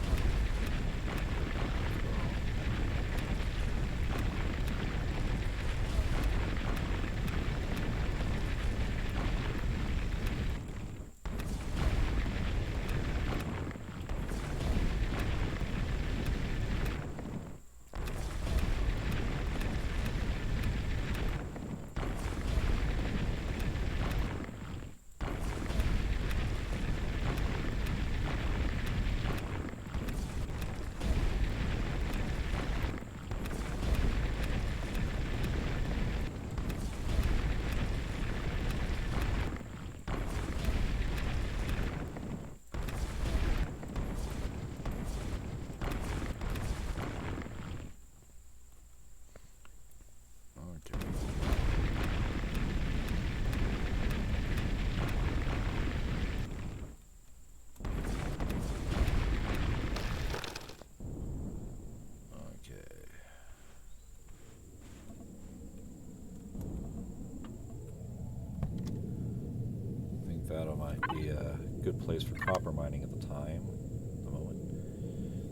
Speaker 1: be a good place for copper mining at the time, at the moment.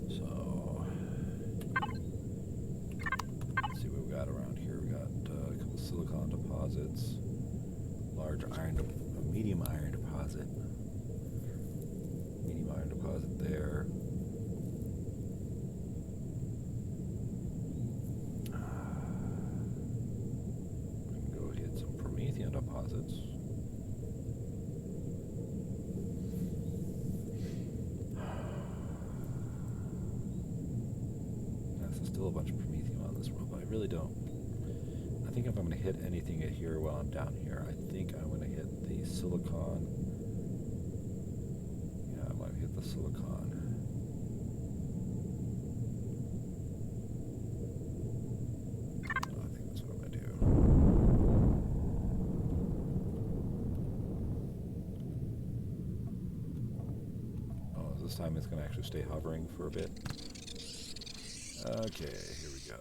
Speaker 1: So, let's see what we got around here. We got a couple silicon deposits, large medium iron deposit, there. We can go hit some Promethean deposits. There's still a bunch of Prometheum on this world, but I really don't. I think if I'm going to hit anything here while I'm down here, I think I'm going to hit the silicon. Yeah, I might hit the silicon. I think that's what I'm going to do. Oh, this time it's going to actually stay hovering for a bit. Okay, here we go.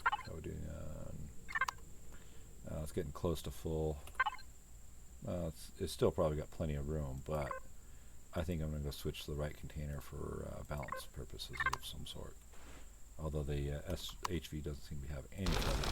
Speaker 1: How are we doing on... it's getting close to full. It's still probably got plenty of room, but I think I'm going to go switch to the right container for balance purposes of some sort. Although the HV doesn't seem to have any trouble.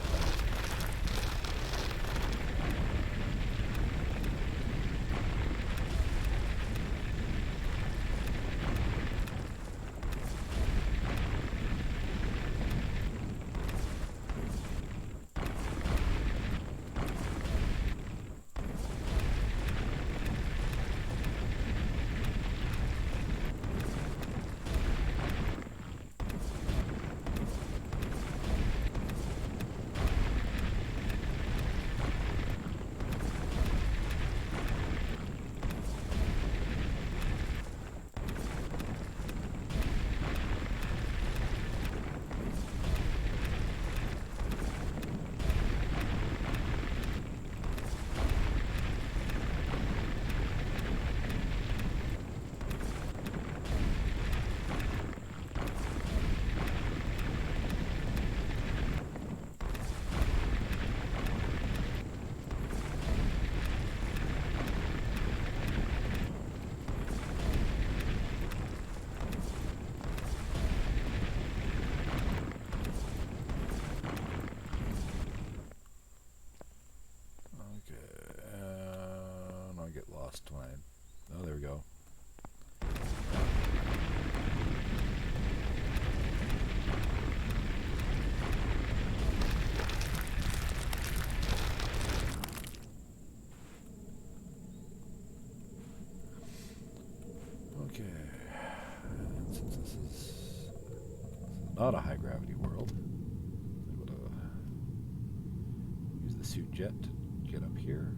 Speaker 1: Oh, there we go. Okay. And since this is not a high gravity world, I'm able to use the suit jet to get up here.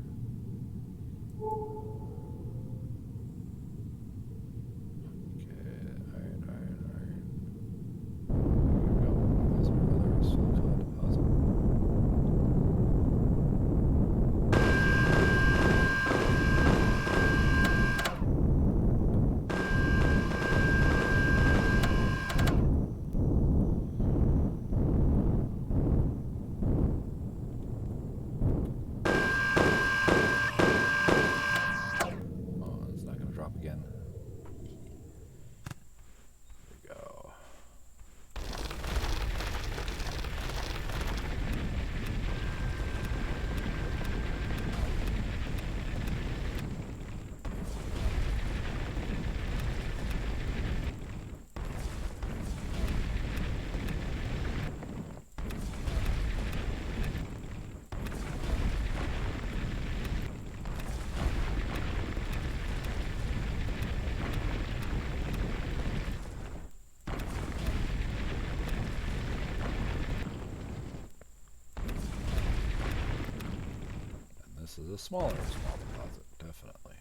Speaker 1: This is a small deposit, definitely.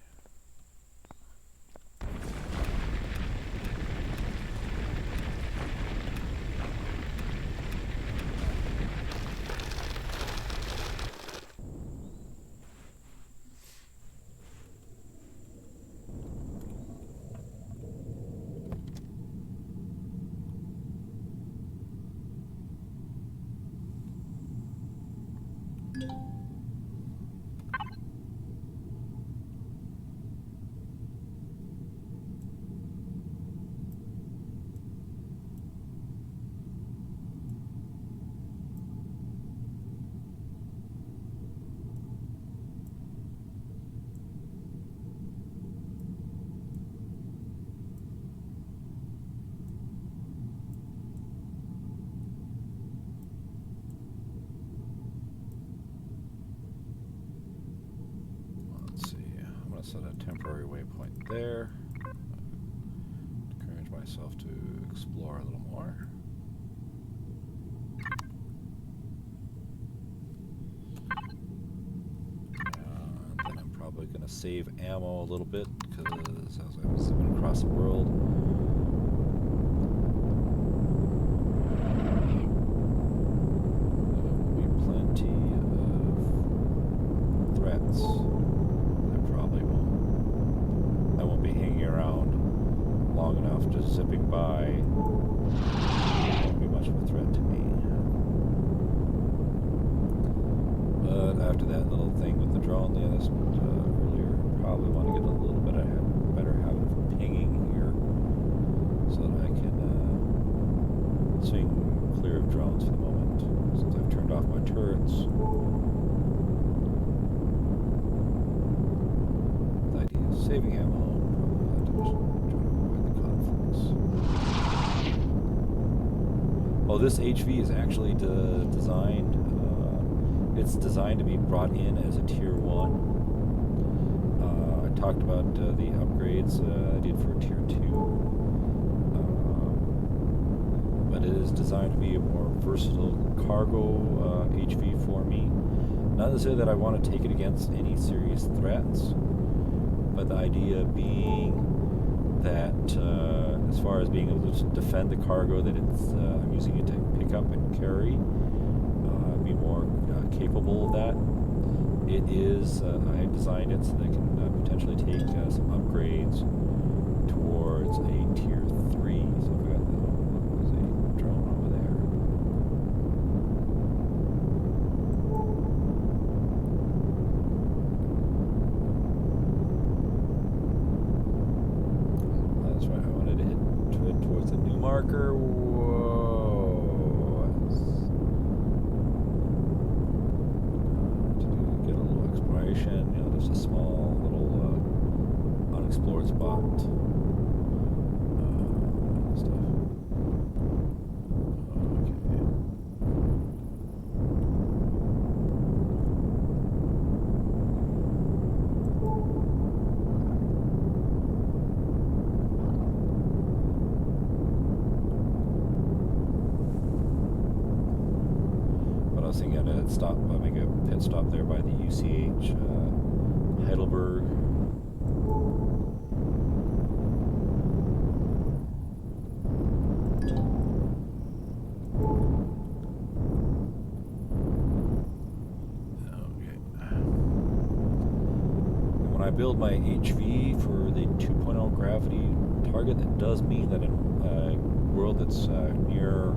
Speaker 1: temporary waypoint there. Encourage myself to explore a little more. Then I'm probably going to save ammo a little bit because as I'm zipping across the world, there will be plenty of threats. I won't be hanging around long enough, just zipping by. It won't be much of a threat to me. But after that little thing with the drone they asked earlier, probably want to get a little bit better habit of pinging here so that I can swing clear of drones for the moment, since I've turned off my turrets. The idea is saving ammo. Oh, this HV is actually designed. It's designed to be brought in as a tier 1. I talked about the upgrades I did for tier 2, but it is designed to be a more versatile cargo HV for me. Not to say that I want to take it against any serious threats, but the idea being that as far as being able to defend the cargo that I'm using it to pick up and carry, be more capable of that. It is, I designed it so that it can potentially take some upgrades towards a tier 3. So I forgot that. Oh, look, there's a drone over there. That's right, I wanted to head towards the new marker. Just a small little unexplored spot. Stuff. Okay. But I was thinking I'd make a pit stop there by the UCH. Heidelberg. Okay. And when I build my HV for the 2.0 gravity target, that does mean that in a world that's near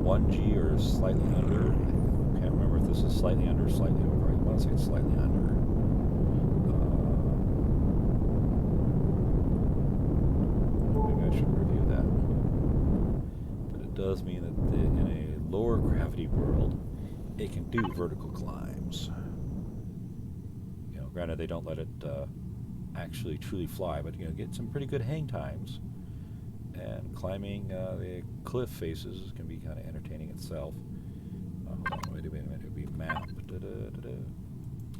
Speaker 1: 1G or slightly under, I can't remember if this is slightly under or slightly over. I want to say it's slightly under. Does mean that in a lower gravity world, it can do vertical climbs. You know, granted they don't let it actually truly fly, but get some pretty good hang times. And climbing the cliff faces can be kind of entertaining itself. Hold on, wait a minute. It'll be map.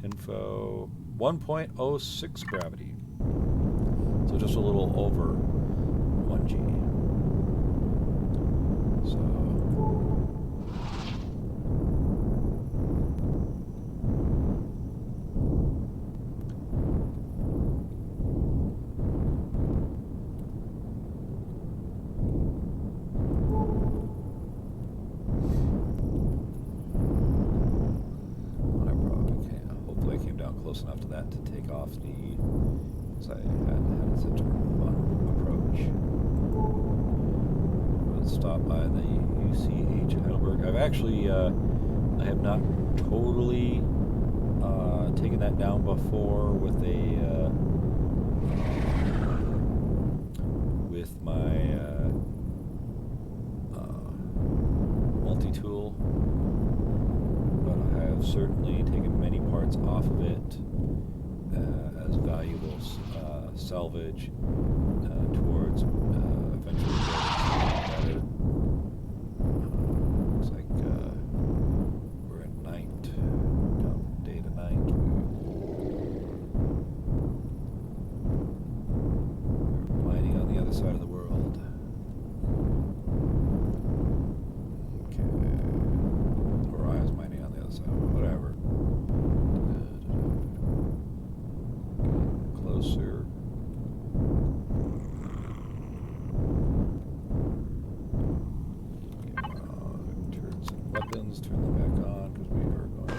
Speaker 1: Info 1.06 gravity. So just a little over 1G. So hopefully I came down close enough to that to take off the, because I had such a fun approach. Stop by the UCH Heidelberg. I've actually, I have not totally taken that down before with my multi-tool, but I have certainly taken many parts off of it as valuable salvage towards eventually better. Looks like we're at night. Come day to night. Let's turn them back on because we are going.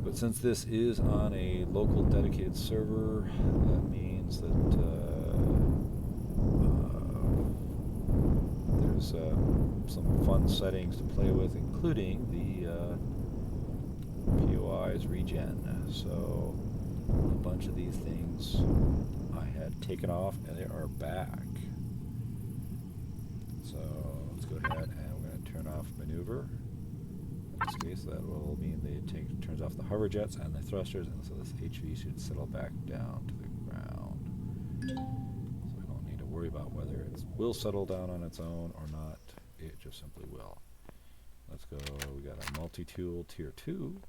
Speaker 1: But since this is on a local dedicated server, that means that there's some fun settings to play with, including the POI's regen. So a bunch of these things I had taken off and they are back. So let's go ahead and we're going to turn off maneuver. In this case, that will mean they turns off the hover jets and the thrusters, and so this HV should settle back down to the ground. So I don't need to worry about whether it will settle down on its own or not. It just simply will. Let's go. We got a multi-tool tier 2.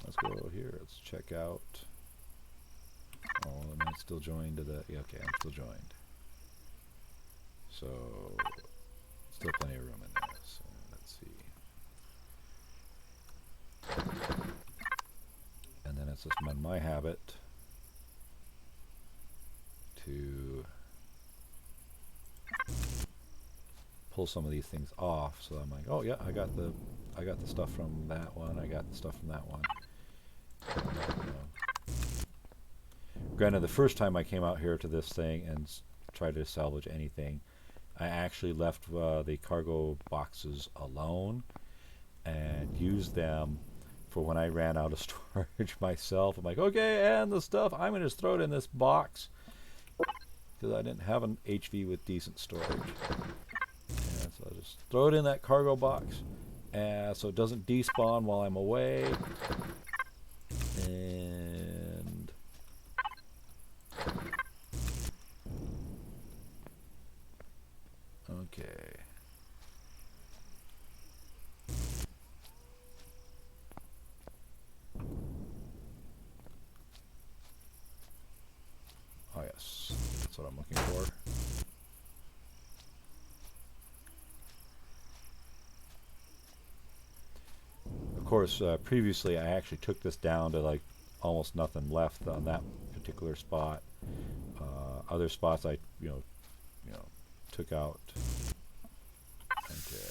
Speaker 1: Let's go here. Let's check out. Oh, am I still joined to the? Yeah, okay, I'm still joined. So still plenty of room in there. So let's see. And then it's just my habit to pull some of these things off. So I'm like, oh yeah, I got the stuff from that one. I got the stuff from that one. Granted, the first time I came out here to this thing and tried to salvage anything, I actually left the cargo boxes alone and used them for when I ran out of storage myself. I'm like, okay, and the stuff, I'm going to just throw it in this box because I didn't have an HV with decent storage. And so I just throw it in that cargo box so it doesn't despawn while I'm away. And okay. Oh yes, that's what I'm looking for. Of course, previously I actually took this down to like almost nothing left on that particular spot. Other spots I, took out. Okay.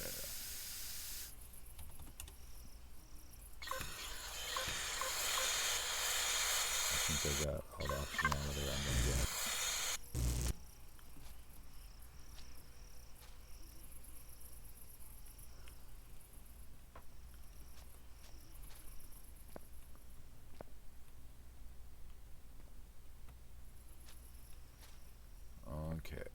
Speaker 1: I think I got all the optionality I'm going to get. Okay.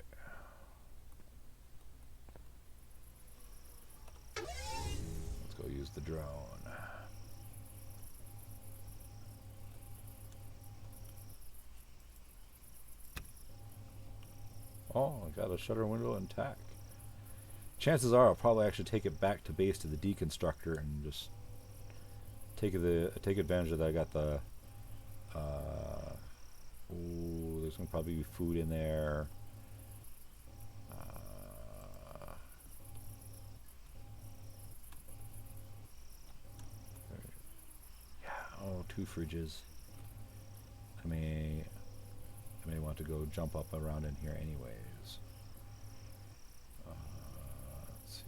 Speaker 1: Let's go use the drone. Oh, I got a shutter window intact. Chances are I'll probably actually take it back to base to the deconstructor and just take advantage of that. I got the there's gonna probably be food in there. Oh, 2 fridges. I may want to go jump up around in here anyways. Let's see.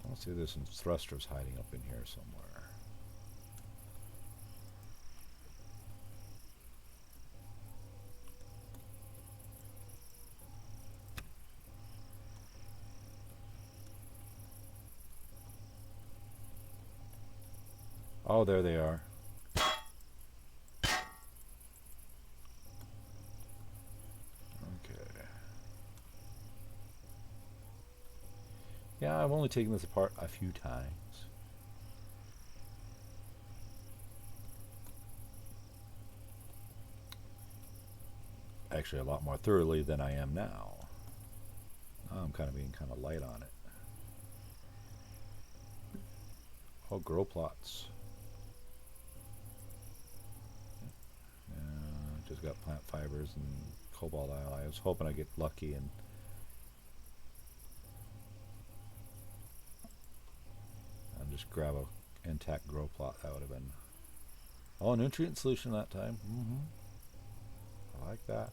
Speaker 1: Let's see, there's some thrusters hiding up in here somewhere. Oh, there they are. Okay. Yeah, I've only taken this apart a few times. Actually, a lot more thoroughly than I am now. Now I'm kind of being kind of light on it. Oh, grow plots. Just got plant fibers and cobalt alloy. I was hoping I'd get lucky and just grab a intact grow plot. That would have been... Oh, nutrient solution that time. I like that.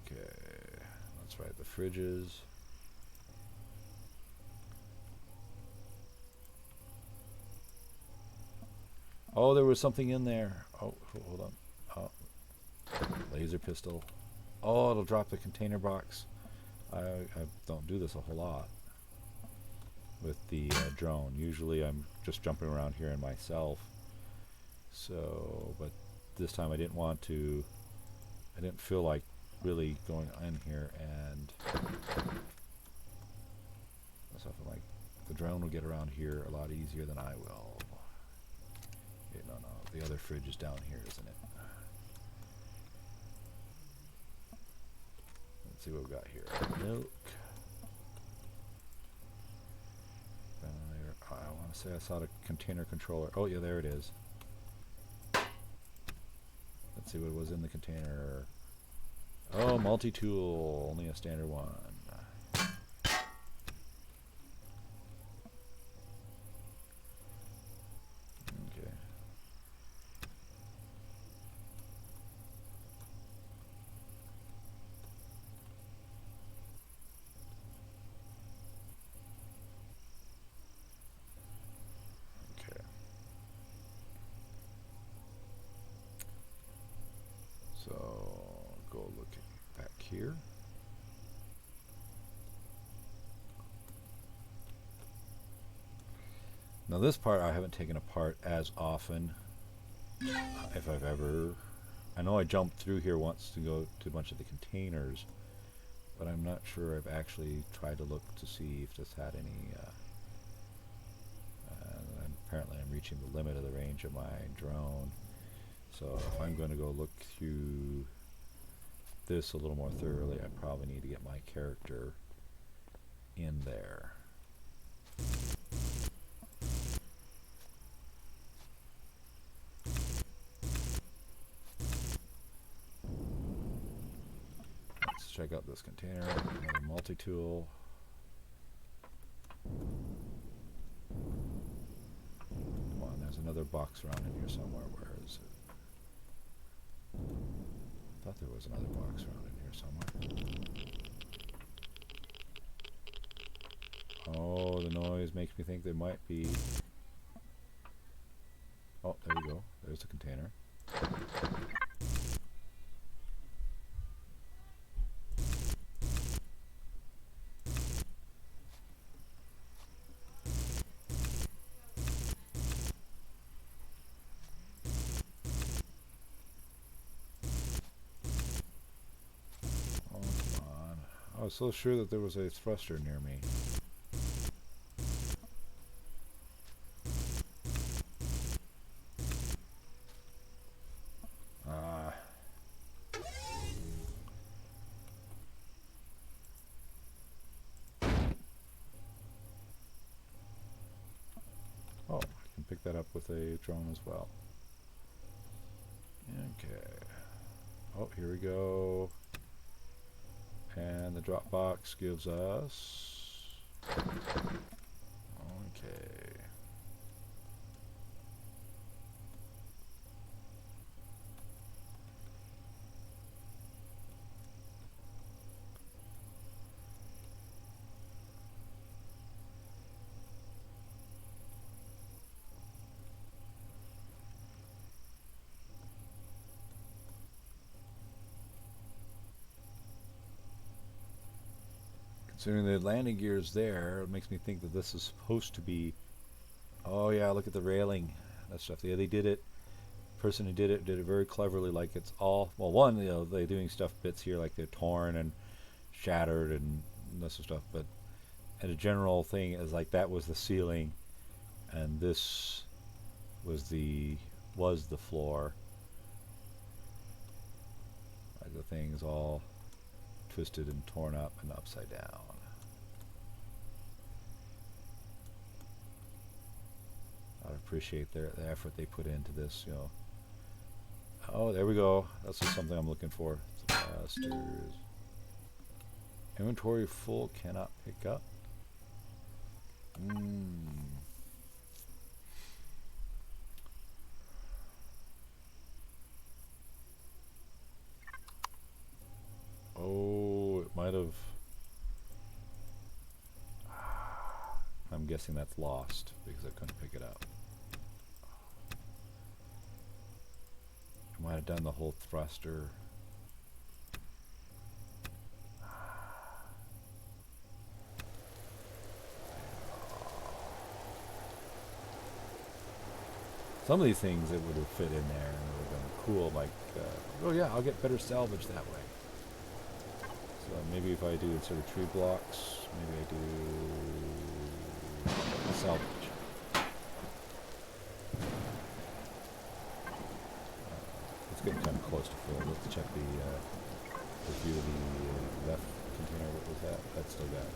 Speaker 1: Okay, that's right, the fridges. Oh, there was something in there. Oh, hold on. Oh, laser pistol. Oh, it'll drop the container box. I don't do this a whole lot with the drone. Usually I'm just jumping around here in myself. So, but this time I didn't want to, I didn't feel like really going in here and stuff. I'm like, the drone will get around here a lot easier than I will. Okay, no, the other fridge is down here, isn't it? Let's see what we've got here. Milk. I want to say I saw the container controller. Oh yeah, there it is. Let's see what was in the container. Oh, multi-tool, only a standard one. Okay. Okay. So, go look back here. Now this part I haven't taken apart as often, if I've ever. I know I jumped through here once to go to a bunch of the containers, but I'm not sure I've actually tried to look to see if this had any. Apparently I'm reaching the limit of the range of my drone. So if I'm going to go look through this a little more thoroughly, I probably need to get my character in there. Let's check out this container, another multi-tool. Come on, there's another box around in here somewhere. Where is it? I thought there was another box around in here somewhere. Oh, the noise makes me think there might be... Oh, there we go. There's the container. I was so sure that there was a thruster near me. Oh, I can pick that up with a drone as well. Okay. Oh, here we go. And the drop box gives us... Okay. Considering the landing gear is there, it makes me think that this is supposed to be Oh yeah, look at the railing. That stuff. Yeah, they did it. Person who did it very cleverly. Like it's all well. One, you know, they're doing stuff bits here like they're torn and shattered and this sort of stuff. But and a general thing is like that was the ceiling, and this was the floor. Like the thing's all twisted and torn up and upside down. I appreciate the effort they put into this, you know. Oh, there we go. That's just something I'm looking for. Blasters. Inventory full, cannot pick up. Oh, it might have. I'm guessing that's lost because I couldn't pick it up. I might have done the whole thruster. Some of these things it would have fit in there and it would have been cool, like, oh yeah, I'll get better salvage that way. So maybe if I do instead of tree blocks, maybe I do salvage. It's getting kind of close to full. Let's check the view of the left container. What was that? That's still got it.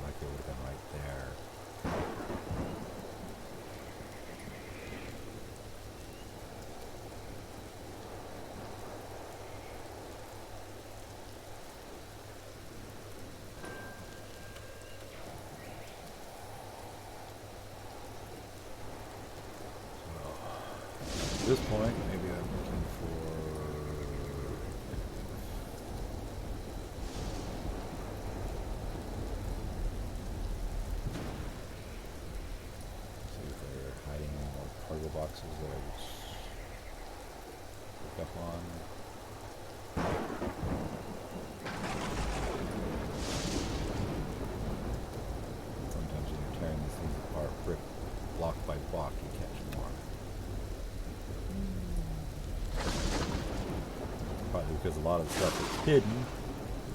Speaker 1: Like it would have been right there. So, at this point, maybe I'm looking for. Boxes that I just pick up on. Sometimes when you're tearing these things apart, brick block by block, you catch more. Probably because a lot of the stuff that's hidden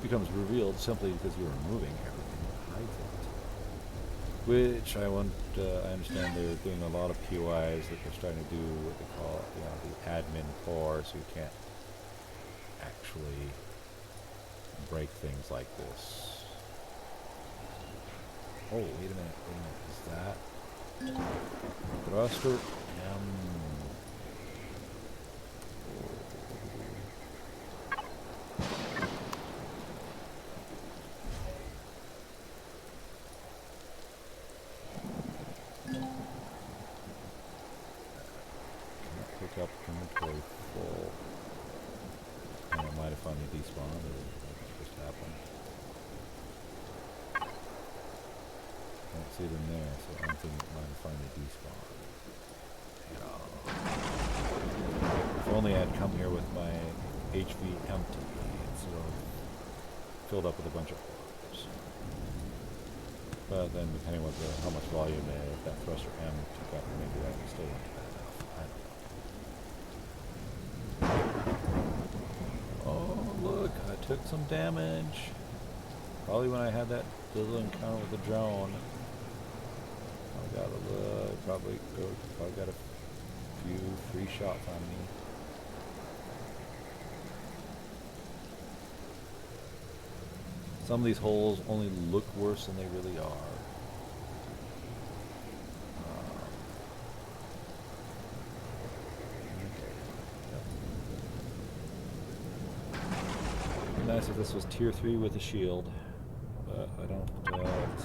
Speaker 1: becomes revealed simply because you're removing everything that hides it. Which I understand they're doing a lot of POIs that they're starting to do what they call, you know, the admin core, so you can't actually break things like this. Oh, wait a minute, is that thruster? Up inventory full. And it might have finally despawned, or what just happened. Don't see them there, so I'm thinking it might have finally despawned. You know. If only I'd come here with my HV empty instead of filled up with a bunch of orbs. But then depending on how much volume that thruster M took up, maybe I still won't get enough. I don't know. I took some damage. Probably when I had that little encounter with the drone. I got probably got a few free shots on me. Some of these holes only look worse than they really are. Nice if this was tier 3 with a shield, but I don't,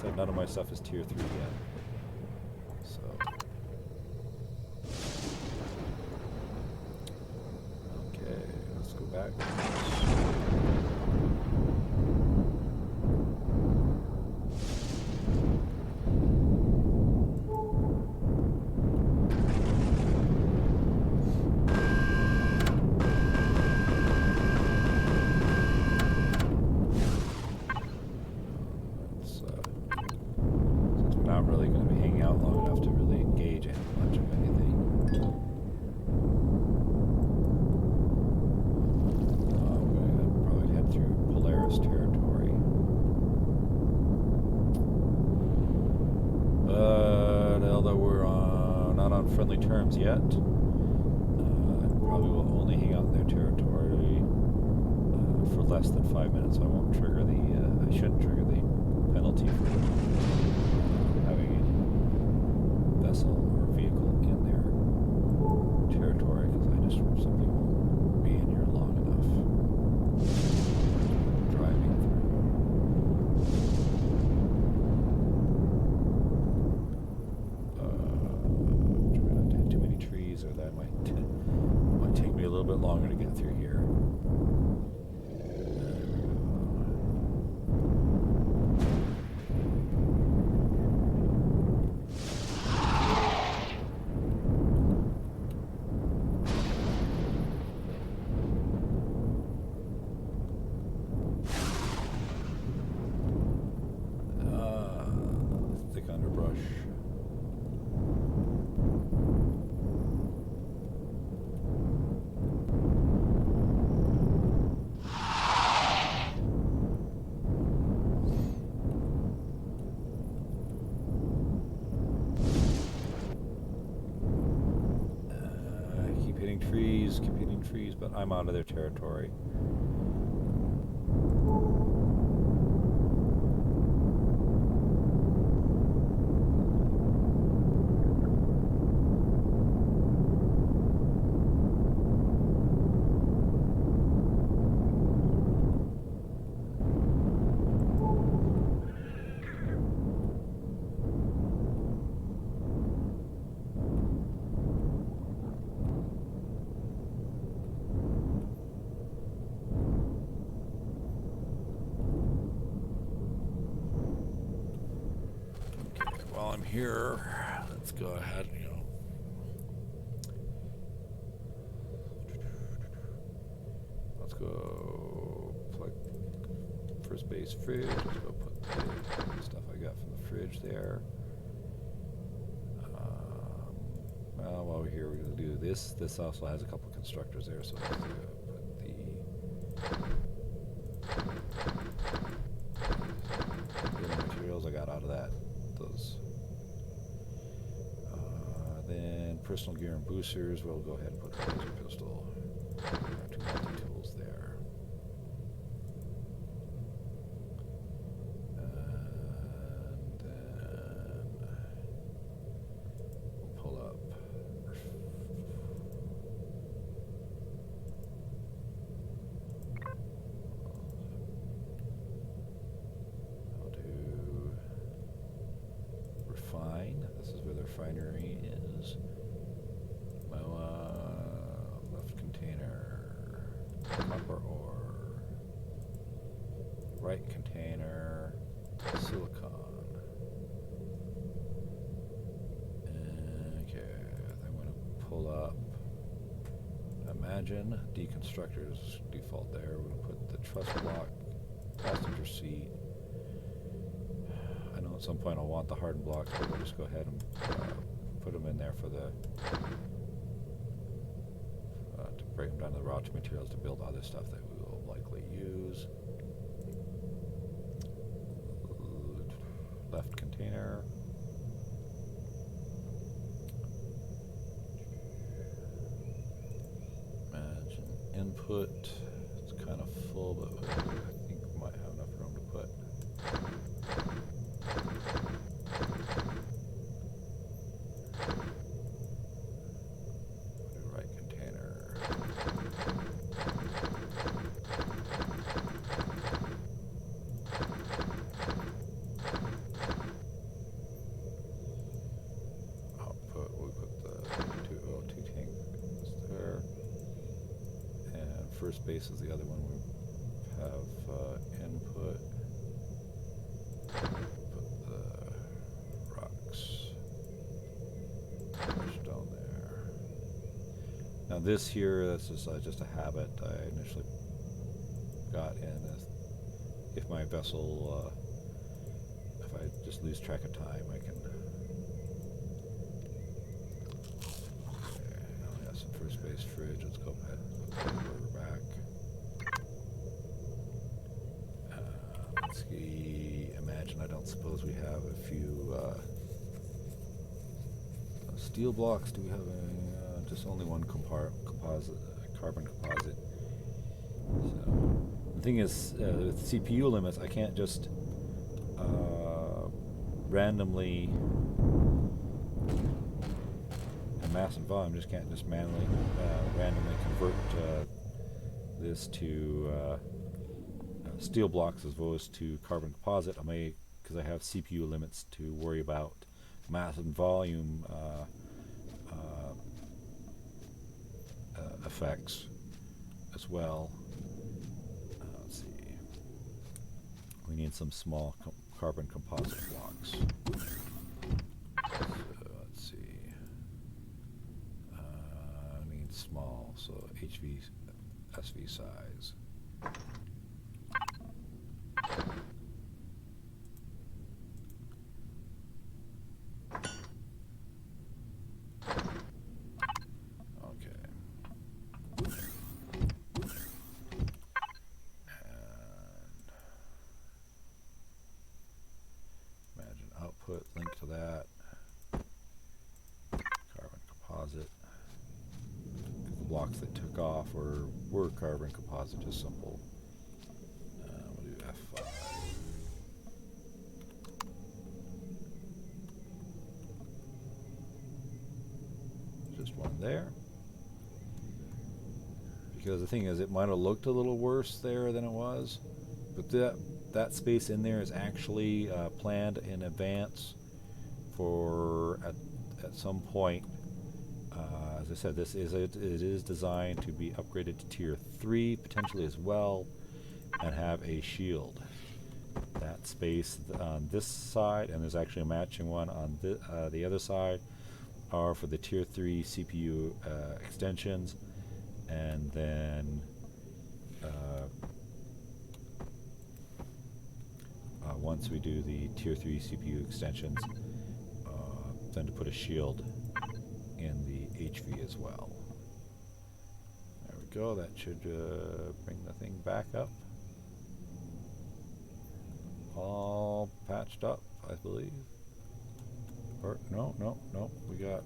Speaker 1: so none of my stuff is tier 3 yet. So, okay, let's go back. Not really going to be hanging out long enough to really engage in much of anything. I'm going to probably head through Polaris territory. But although we're not on friendly terms yet, I probably will only hang out in their territory for less than 5 minutes. So I won't trigger the. I shouldn't trigger the penalty for having a vessel or vehicle in their territory, because I just simply won't be in here long enough. Driving through. Try not to hit too many trees, or that might take me a little bit longer to get through here. Underbrush. Keep hitting trees, but I'm out of their territory. While I'm here, let's go ahead, let's go plug first base fridge. Let's go put the stuff I got from the fridge there. Well, while we're here, we're going to do this. This also has a couple of constructors there, so let's put the materials I got out of that. Those. Then personal gear and boosters, we'll go ahead and put a laser pistol. Two multi-tools there. And then we'll pull up. I'll do refine. This is where the refinery is. Left container, copper ore, right container, silicon. Okay, I'm going to pull up. Imagine deconstructors default there. We're going to put the truss block, passenger seat. I know at some point I'll want the hardened blocks, but we'll just go ahead and put them in there for the to break them down to the raw materials to build other stuff that we will likely use. Left container. Imagine input. It's kind of full, but I think we might have enough room to put first base is the other one. We have input. Put the rocks push down there. Now this here, that's just a habit I initially got in. If my vessel, if I just lose track of time, I can. Okay, now we have some first base fridge. Let's go ahead and put the order back. Let's see. Imagine, I don't suppose we have a few steel blocks. Do we have just only one composite, carbon composite? So the thing is, with CPU limits, I can't just randomly mass and volume. Just can't just manually randomly convert this to steel blocks as opposed to carbon composite. I may, because I have CPU limits to worry about mass and volume effects as well. Let's see. We need some small carbon composite blocks. So let's see. I need small, so SV size. Link to that carbon composite. The blocks that took off were carbon composite, just simple. We'll do F5. Just one there. Because the thing is, it might have looked a little worse there than it was, but that space in there is actually planned in advance for at some point. As I said, it is designed to be upgraded to tier 3 potentially as well, and have a shield. That space on this side, and there's actually a matching one on the other side, are for the tier 3 CPU extensions, and then once we do the tier 3 CPU extensions, then to put a shield in the HV as well. There we go. That should bring the thing back up. All patched up, I believe. Or no. We got.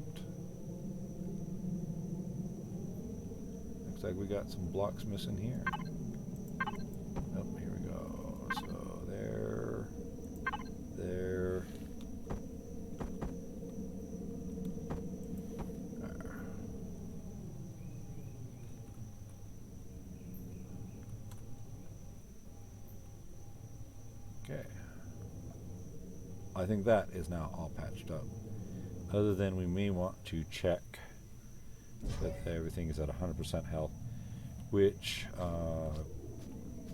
Speaker 1: Looks like we got some blocks missing here. Oh, here we go. So there. Okay. I think that is now all patched up. Other than we may want to check that everything is at 100% health, which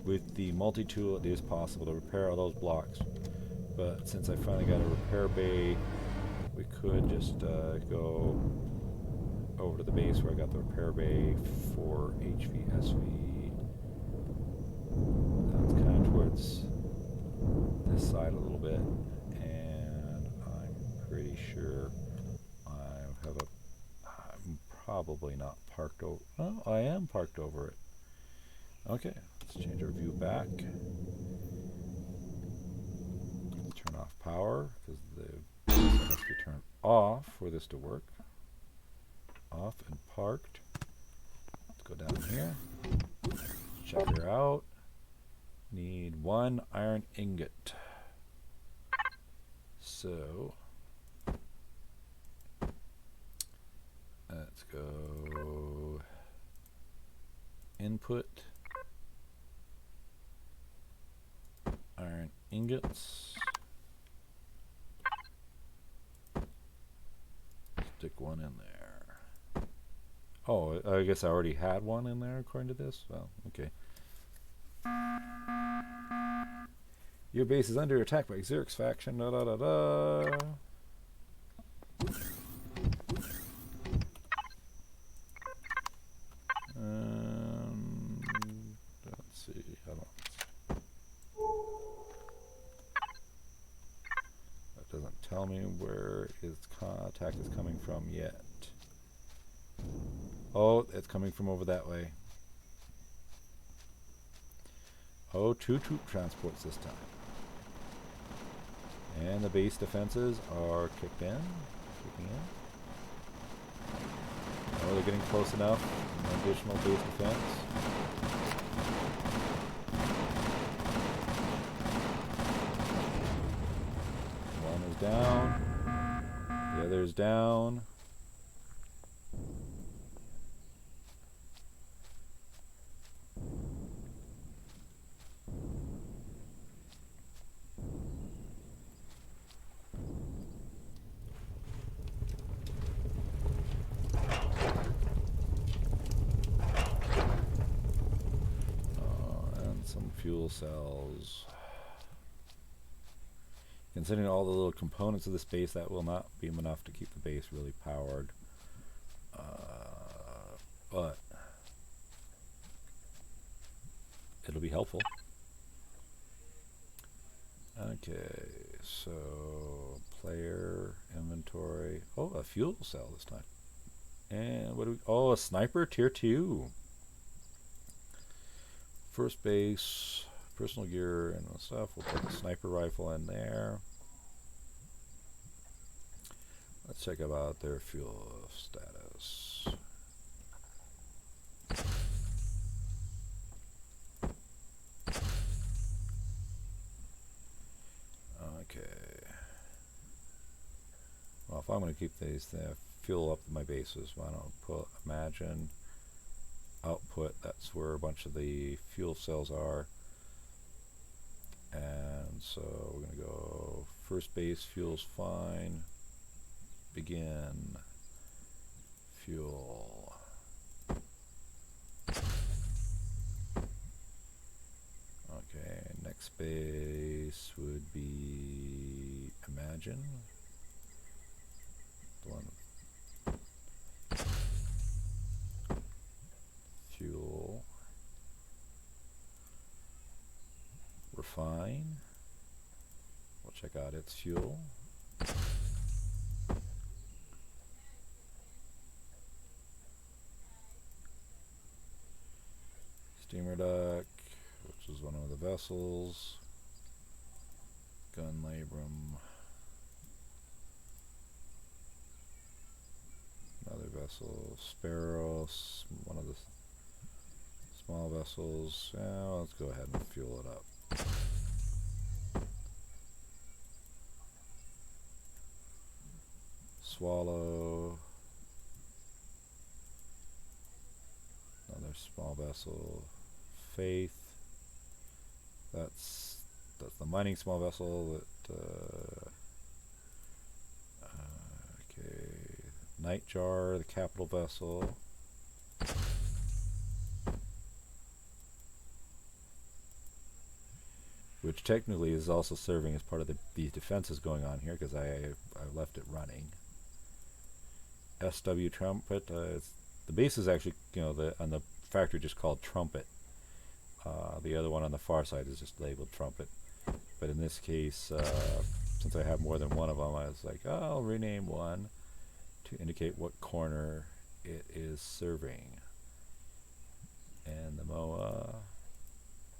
Speaker 1: with the multi-tool it is possible to repair all those blocks. But since I finally got a repair bay, we could just go over to the base where I got the repair bay for HVSV. That's kind of towards this side a little bit, and I'm pretty sure I'm probably not parked over. Oh, I am parked over it. Okay, let's change our view back. Let's turn off power because the has to be turned off for this to work. Off and parked. Let's go down here. Check her out. Need 1 iron ingot. So let's go input iron ingots. Stick one in there. Oh, I guess I already had one in there according to this. Well, okay. Your base is under attack by Xerx's faction. Da da da da. Let's see. Hold on. That doesn't tell me where his attack is coming from yet. Oh, it's coming from over that way. Oh, 2 troop transports this time. And the base defenses are kicking in. Oh, they're getting close enough. An additional base defense. One is down. The other is down. Fuel cells. Considering all the little components of this base, that will not be enough to keep the base really powered. But it'll be helpful. Okay, so player inventory. Oh, a fuel cell this time. And what do we? Oh, a sniper tier 2. First base, personal gear and stuff. We'll put the sniper rifle in there. Let's check about their fuel status. Okay. Well, if I'm going to keep these fuel up my bases, why don't I put imagine output? That's where a bunch of the fuel cells are. And so we're going to go first base, fuel's fine. Begin fuel. Okay, next base would be imagine. The one fuel. Refine. We'll check out its fuel. Steamer deck, which is one of the vessels. Gun labrum. Another vessel. Sparrow, one of the small vessels. Yeah, let's go ahead and fuel it up. Swallow. Another small vessel. Faith. That's the mining small vessel that okay. Nightjar, the capital vessel. Which technically is also serving as part of the defenses going on here because I left it running. SW Trumpet. The base is actually, on the factory just called Trumpet. The other one on the far side is just labeled Trumpet. But in this case, since I have more than one of them, I was like, oh, I'll rename one to indicate what corner it is serving. And the MOA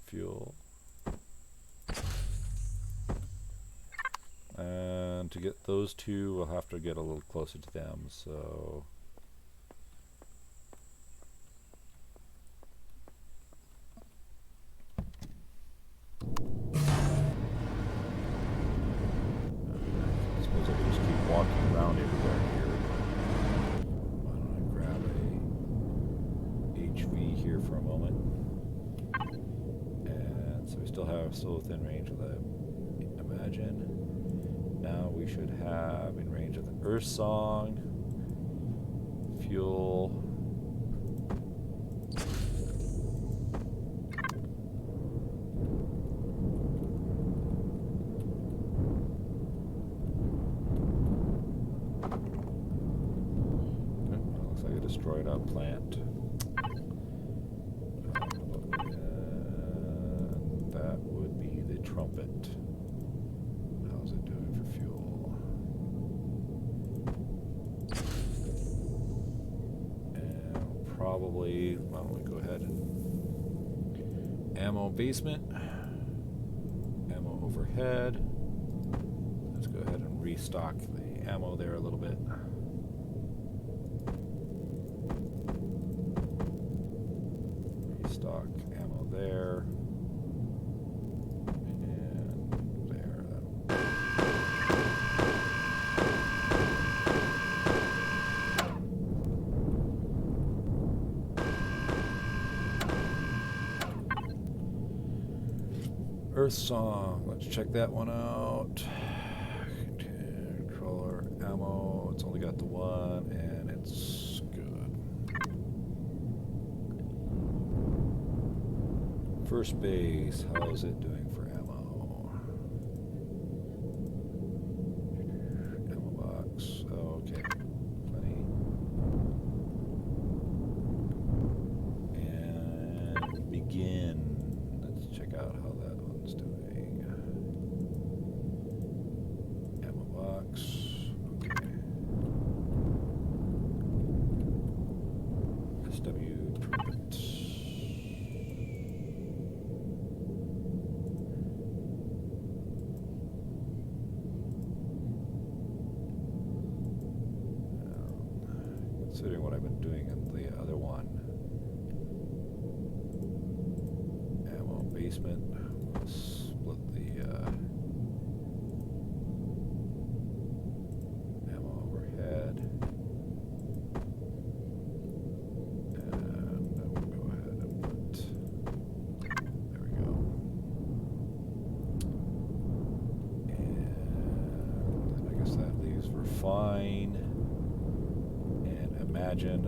Speaker 1: fuel. And to get those two, we'll have to get a little closer to them. So I suppose I could just keep walking around everywhere here. Why don't I grab a HV here for a moment? And so we still within range of the imagine. Now we should have in range of the Earth Song, fuel, destroyed a plant. That would be the trumpet. How's it doing for fuel? And probably, why don't we go ahead and ammo basement, ammo overhead. Let's go ahead and restock the ammo there a little bit. Restock ammo there. And there. Earth Song, let's check that one out. Controller, ammo, it's only got the one, and it's good. First base, how's it doing for ammo? Ammo box, okay, plenty. And begin. Let's check out how that one's doing. Ammo box. Okay. SW trumpet. Considering what I've been doing in the other one. Ammo basement. We'll split the ammo overhead. And then we'll go ahead and put, there we go. And I guess that leaves Refine and Imagine,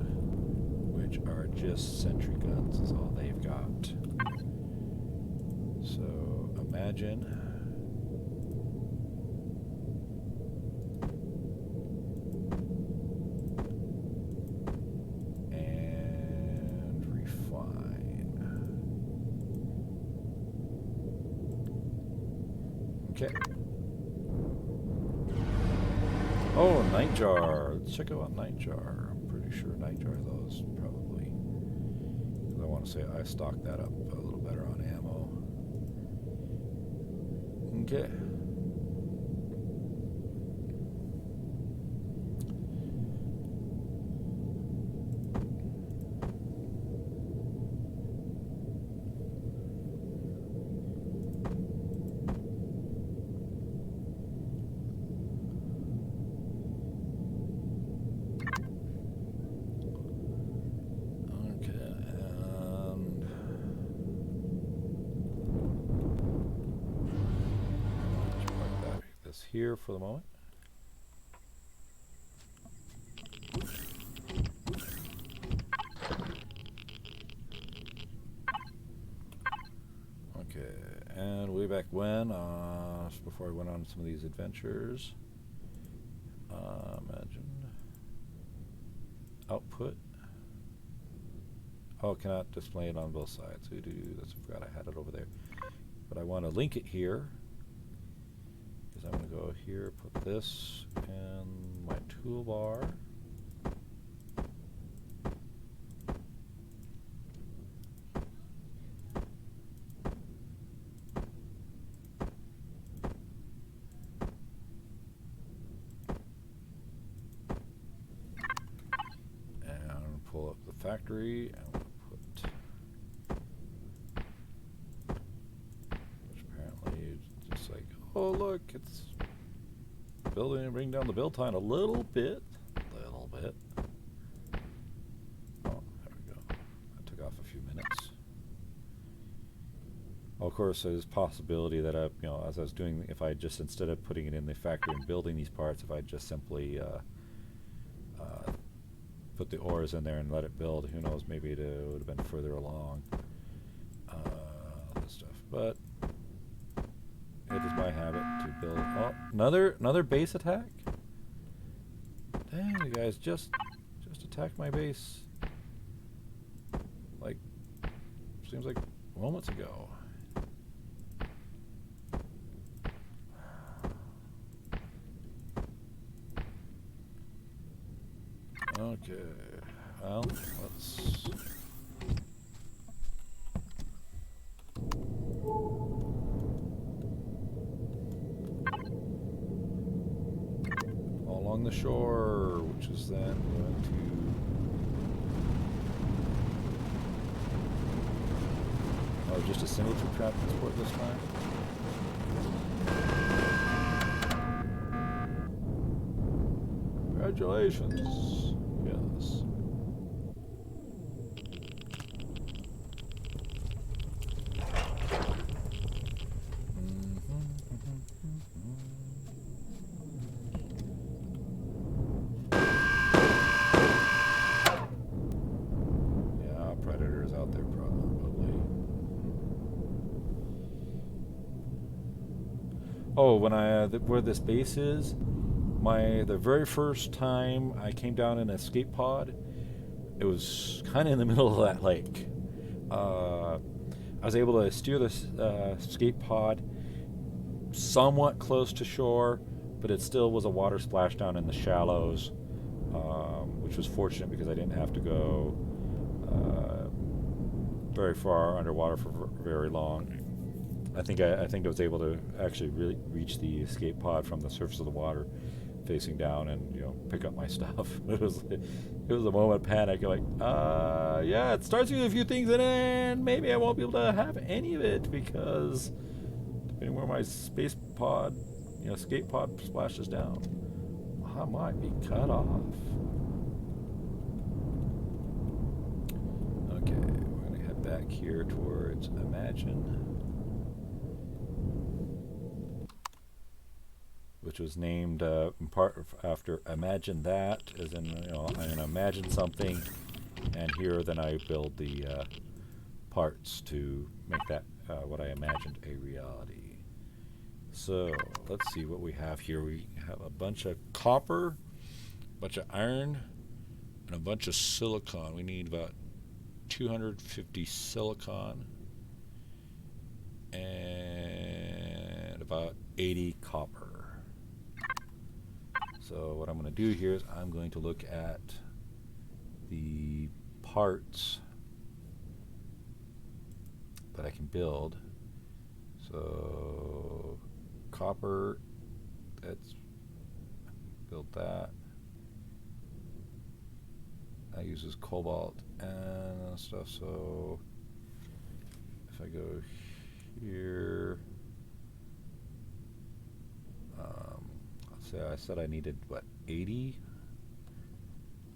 Speaker 1: which are just sentry guns, is all they've got. So, Imagine. And Refine. Okay. Oh, Nightjar. Let's check out Nightjar. I'm pretty sure Nightjar, those probably. I want to say I stocked that up a little better on ammo. Okay. Here for the moment. Okay, and way back when, before I went on some of these adventures, Imagine output. Oh, cannot display it on both sides. That's, I forgot I had it over there. But I want to link it here. I'm going to go here, put this in my toolbar. And pull up the factory. I'm going to put, which apparently is just like, oh look, it's building and bring down the build time a little bit. Oh, there we go. That took off a few minutes. Well, of course, there's a possibility that as I was doing, if I just, instead of putting it in the factory and building these parts, if I just simply put the ores in there and let it build, who knows, maybe it would have been further along. This stuff, but it is my habit to build. Oh, another base attack. Dang, you guys just attacked my base. Seems like moments ago. Okay, well, let's... along the shore, which is then going to... oh, just a single troop transport this time? Congratulations! Yes. Yeah, predators out there probably. Oh, when I where this base is, the very first time I came down in an escape pod, it was kind of in the middle of that lake. I was able to steer this escape pod somewhat close to shore, but it still was a water splashdown in the shallows, which was fortunate because I didn't have to go very far underwater for very long. I think I was able to actually really reach the escape pod from the surface of the water, facing down, and pick up my stuff. It was a moment of panic. Like, yeah, it starts with a few things, and then maybe I won't be able to have any of it because depending where my space pod, escape pod splashes down, I might be cut off. Okay, we're gonna head back here towards Imagine, which was named in part after Imagine That, as in, I'm going to imagine something, and here then I build the parts to make that what I imagined a reality. So let's see what we have here. We have a bunch of copper, a bunch of iron, and a bunch of silicon. We need about 250 silicon and about 80 copper. So what I'm going to do here is I'm going to look at the parts that I can build. So copper, let's build that. That uses cobalt and stuff. So if I go here, I said I needed, what, 80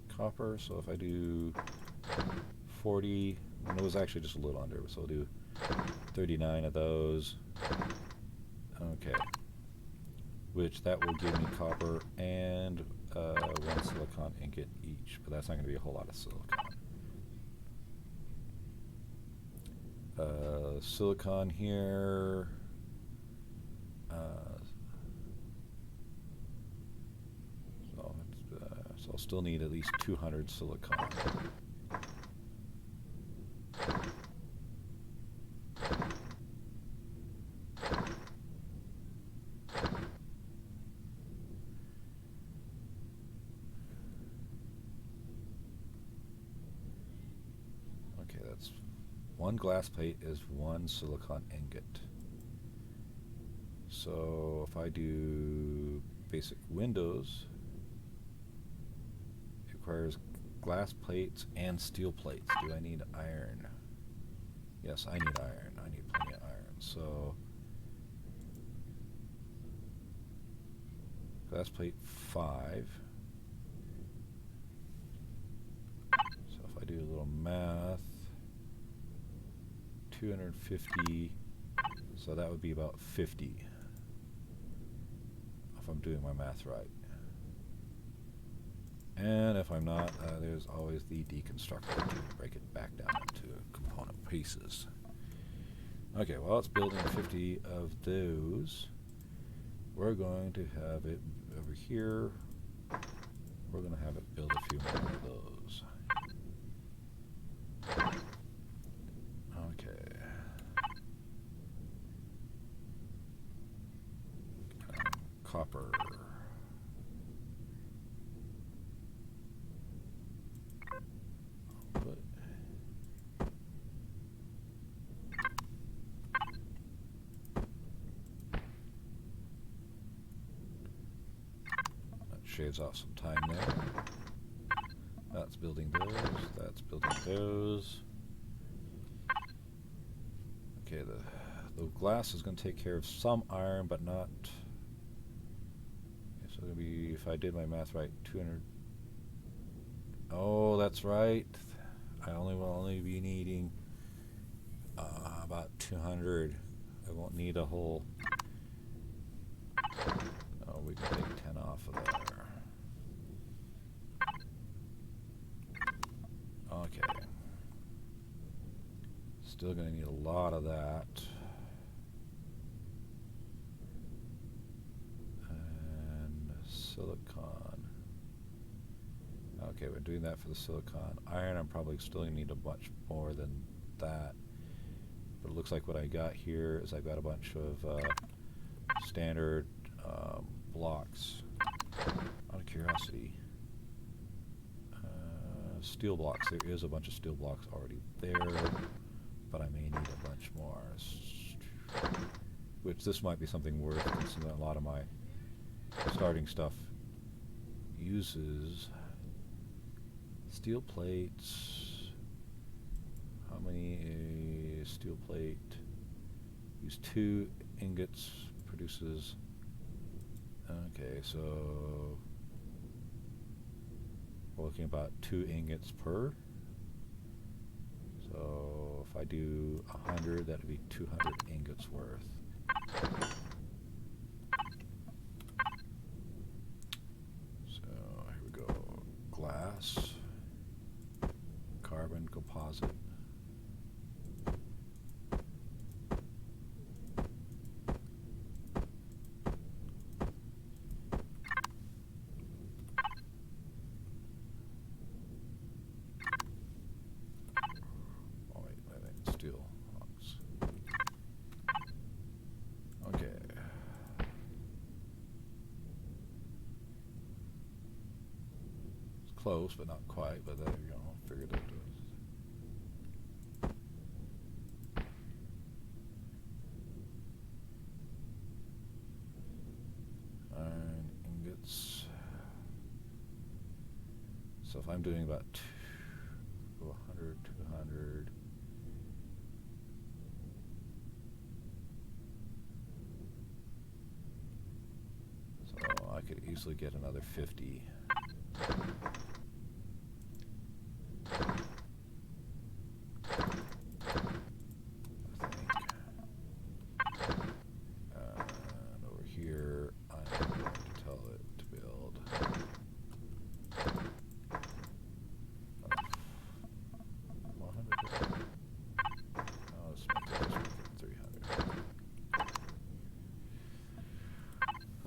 Speaker 1: copper? So if I do 40, and it was actually just a little under, so I'll do 39 of those. Okay. Which that will give me copper and 1 silicon ingot each, but that's not going to be a whole lot of silicon. Silicon here. So I'll still need at least 200 silicon. Okay, that's 1 glass plate is 1 silicon ingot. So if I do basic windows, it requires glass plates and steel plates. Do I need iron? Yes, I need iron. I need plenty of iron. So glass plate 5. So if I do a little math, 250, so that would be about 50, if I'm doing my math right. And if I'm not, there's always the deconstructor to break it back down into component pieces. Okay, while it's building 50 of those, we're going to have it over here. We're going to have it build a few more of those. Okay. copper. But that shaves off some time there. That's building those. That's building those. Okay, the glass is going to take care of some iron, but not. So it's going to be, if I did my math right, 200. Oh, that's right. I will only be needing about 200. I won't need a whole. Oh, we can take 10 off of there. Okay. Still going to need a lot of that. And silicon. Okay, we're doing that for the silicon. Iron, I'm probably still going to need a bunch more than that. But it looks like what I got here is I've got a bunch of standard blocks. Out of curiosity. Steel blocks. There is a bunch of steel blocks already there, but I may need a bunch more. Which this might be something worth, considering a lot of my starting stuff uses steel plates. How many steel plate? Use 2 ingots, produces. Okay, so we're looking about 2 ingots per. So if I do 100, that would be 200 ingots worth. So here we go. Glass, carbon composite. Steel. Okay. It's close, but not quite. But there you go. Figured it was. Iron ingots. So if I'm doing about 100, 200. I could easily get another 50. I think. And over here, I'm going to tell it to build. Let's make it 300.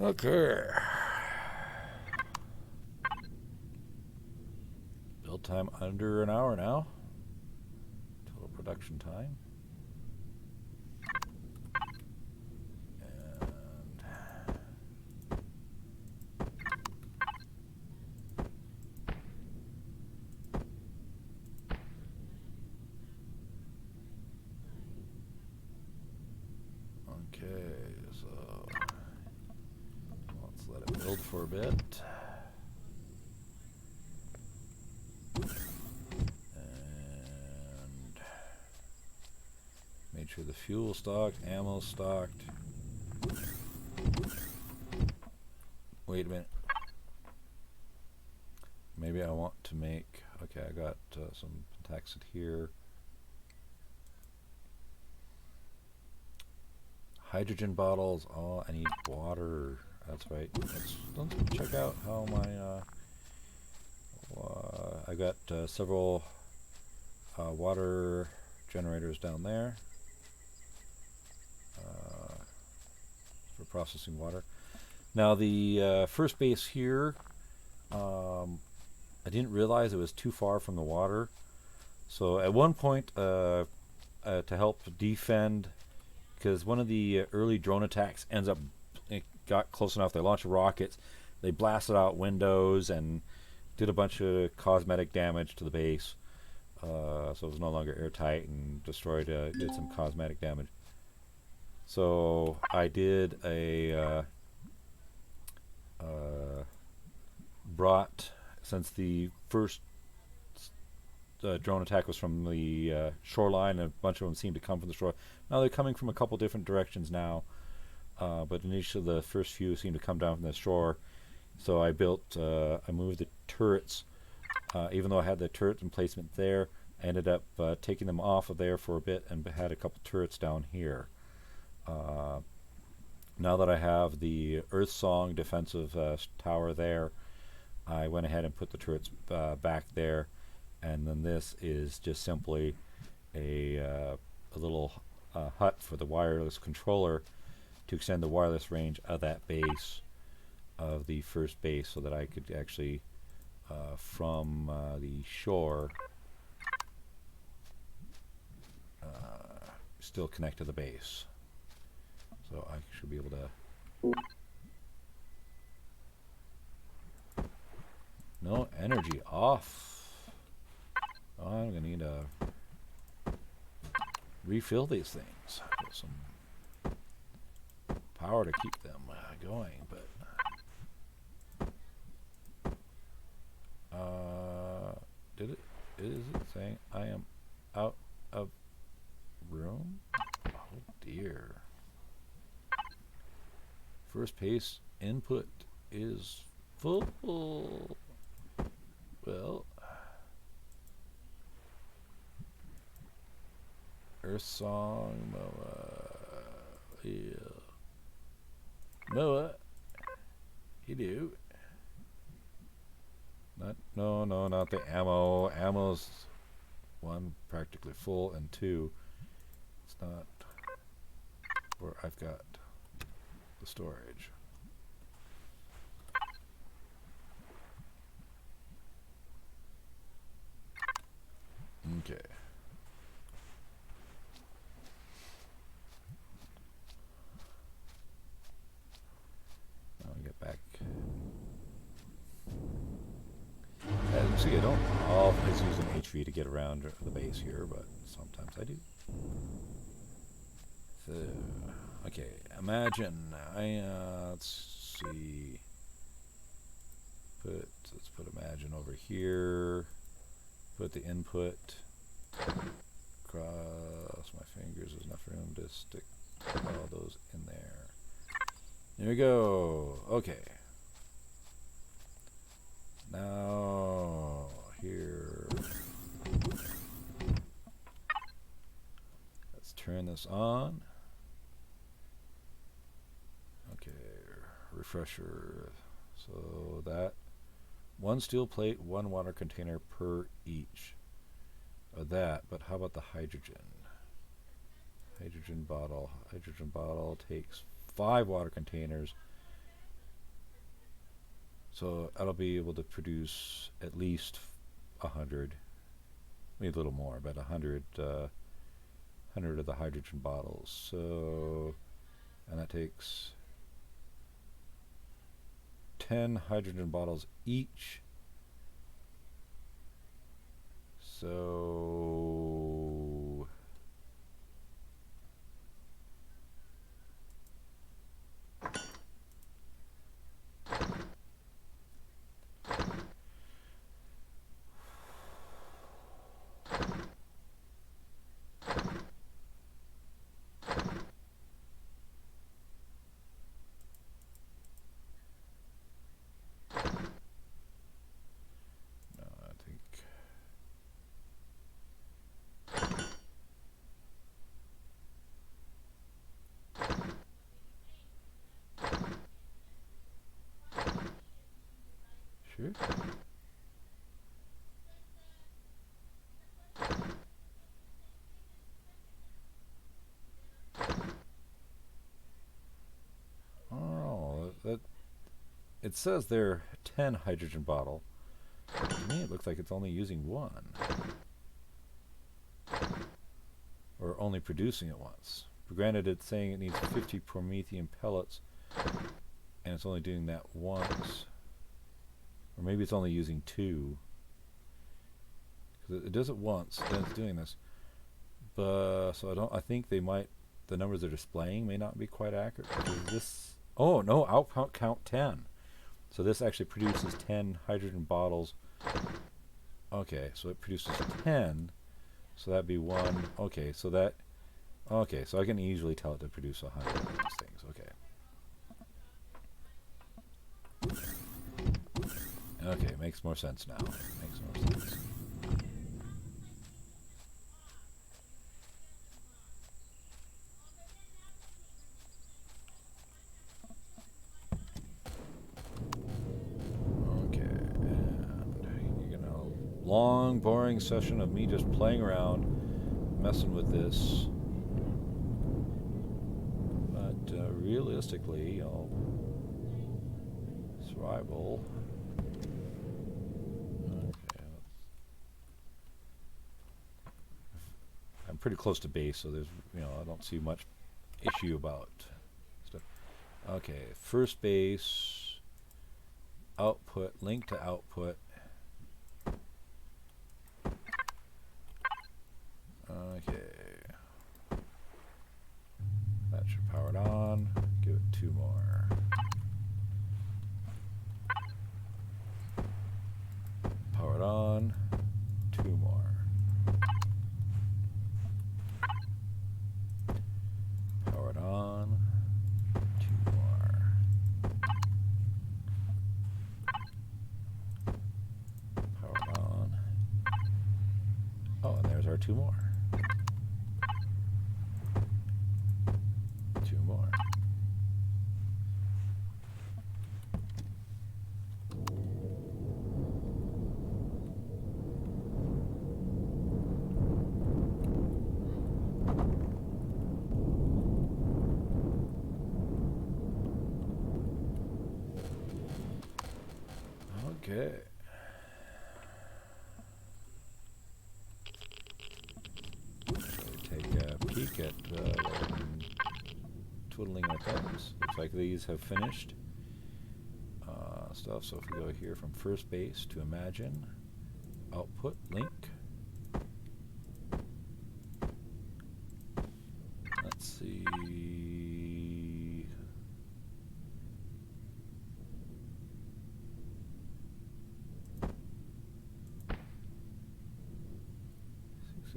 Speaker 1: Okay. Build time under an hour now. Total production time. And okay, so let's let it build for a bit. Made sure the fuel stocked, ammo stocked. Wait a minute. Maybe I want to make. Okay, I got some pentaxid here. Hydrogen bottles. Oh, I need water. That's right. Let's check out how my. I got several water generators down there. For processing water. Now the first base here, I didn't realize it was too far from the water. So at one point, to help defend, because one of the early drone attacks ends up got close enough, they launched rockets, they blasted out windows and did a bunch of cosmetic damage to the base. So it was no longer airtight and destroyed, did some cosmetic damage. So I did a brought, since the first drone attack was from the shoreline, and a bunch of them seemed to come from the shore. Now they're coming from a couple different directions now, but initially the first few seemed to come down from the shore. So I moved the turrets, even though I had the turret emplacement there. I ended up taking them off of there for a bit and had a couple turrets down here. Now that I have the Earth Song defensive tower there, I went ahead and put the turrets back there, and then this is just simply a little hut for the wireless controller to extend the wireless range of that base, of the first base, so that I could actually from the shore still connect to the base. So I should be able to... No energy off. Oh, I'm going to need to refill these things. Get some power to keep them going, but... is it saying I am out of room? Oh dear. First pace input is full. Well, Earth Song, Moa, yeah. Moa, you do. No, not the ammo. Ammo's one, practically full, and two, it's not where I've got the storage. Okay. Now we get back. As you see, I don't always use an HV to get around the base here, but sometimes I do. So, okay, imagine let's see. Let's put imagine over here. Put the input. Cross my fingers. There's enough room to stick all those in there. There we go. Okay. Now here. Let's turn this on. Okay, refresher. So that one steel plate, one water container per each of that. But how about the hydrogen? Hydrogen bottle. Hydrogen bottle takes 5 water containers. So I'll be able to produce at least 100, maybe a little more, but 100 of the hydrogen bottles. So, and that takes 10 hydrogen bottles each. So sure. Oh, that it says there 10 hydrogen bottle. To me, it looks like it's only using 1, or only producing it once. But granted, it's saying it needs 50 promethium pellets. and it's only doing that once, or maybe it's only using 2. Because it does it once, then it's doing this. But so I think they might, the numbers they're displaying may not be quite accurate. Because this, oh no, output count 10. So this actually produces 10 hydrogen bottles. Okay, so it produces 10. So that'd be 1. Okay, so that, okay, so I can easily tell it to produce 100 of these things. Okay. Okay, makes more sense now. Makes more sense. Long, boring session of me just playing around, messing with this. But realistically, survival. Okay. I'm pretty close to base, so there's, I don't see much issue about stuff. Okay, first base, output, link to output. Okay, that should power it on. Give it 2 more. Power it on. 2 more. Power it on. 2 more. Power it on. Oh, and there's our 2 more. 2 more. Okay. Take a peek at twiddling our thumbs. Looks like these have finished stuff. So if we go here from first base to imagine, output, link. Let's see.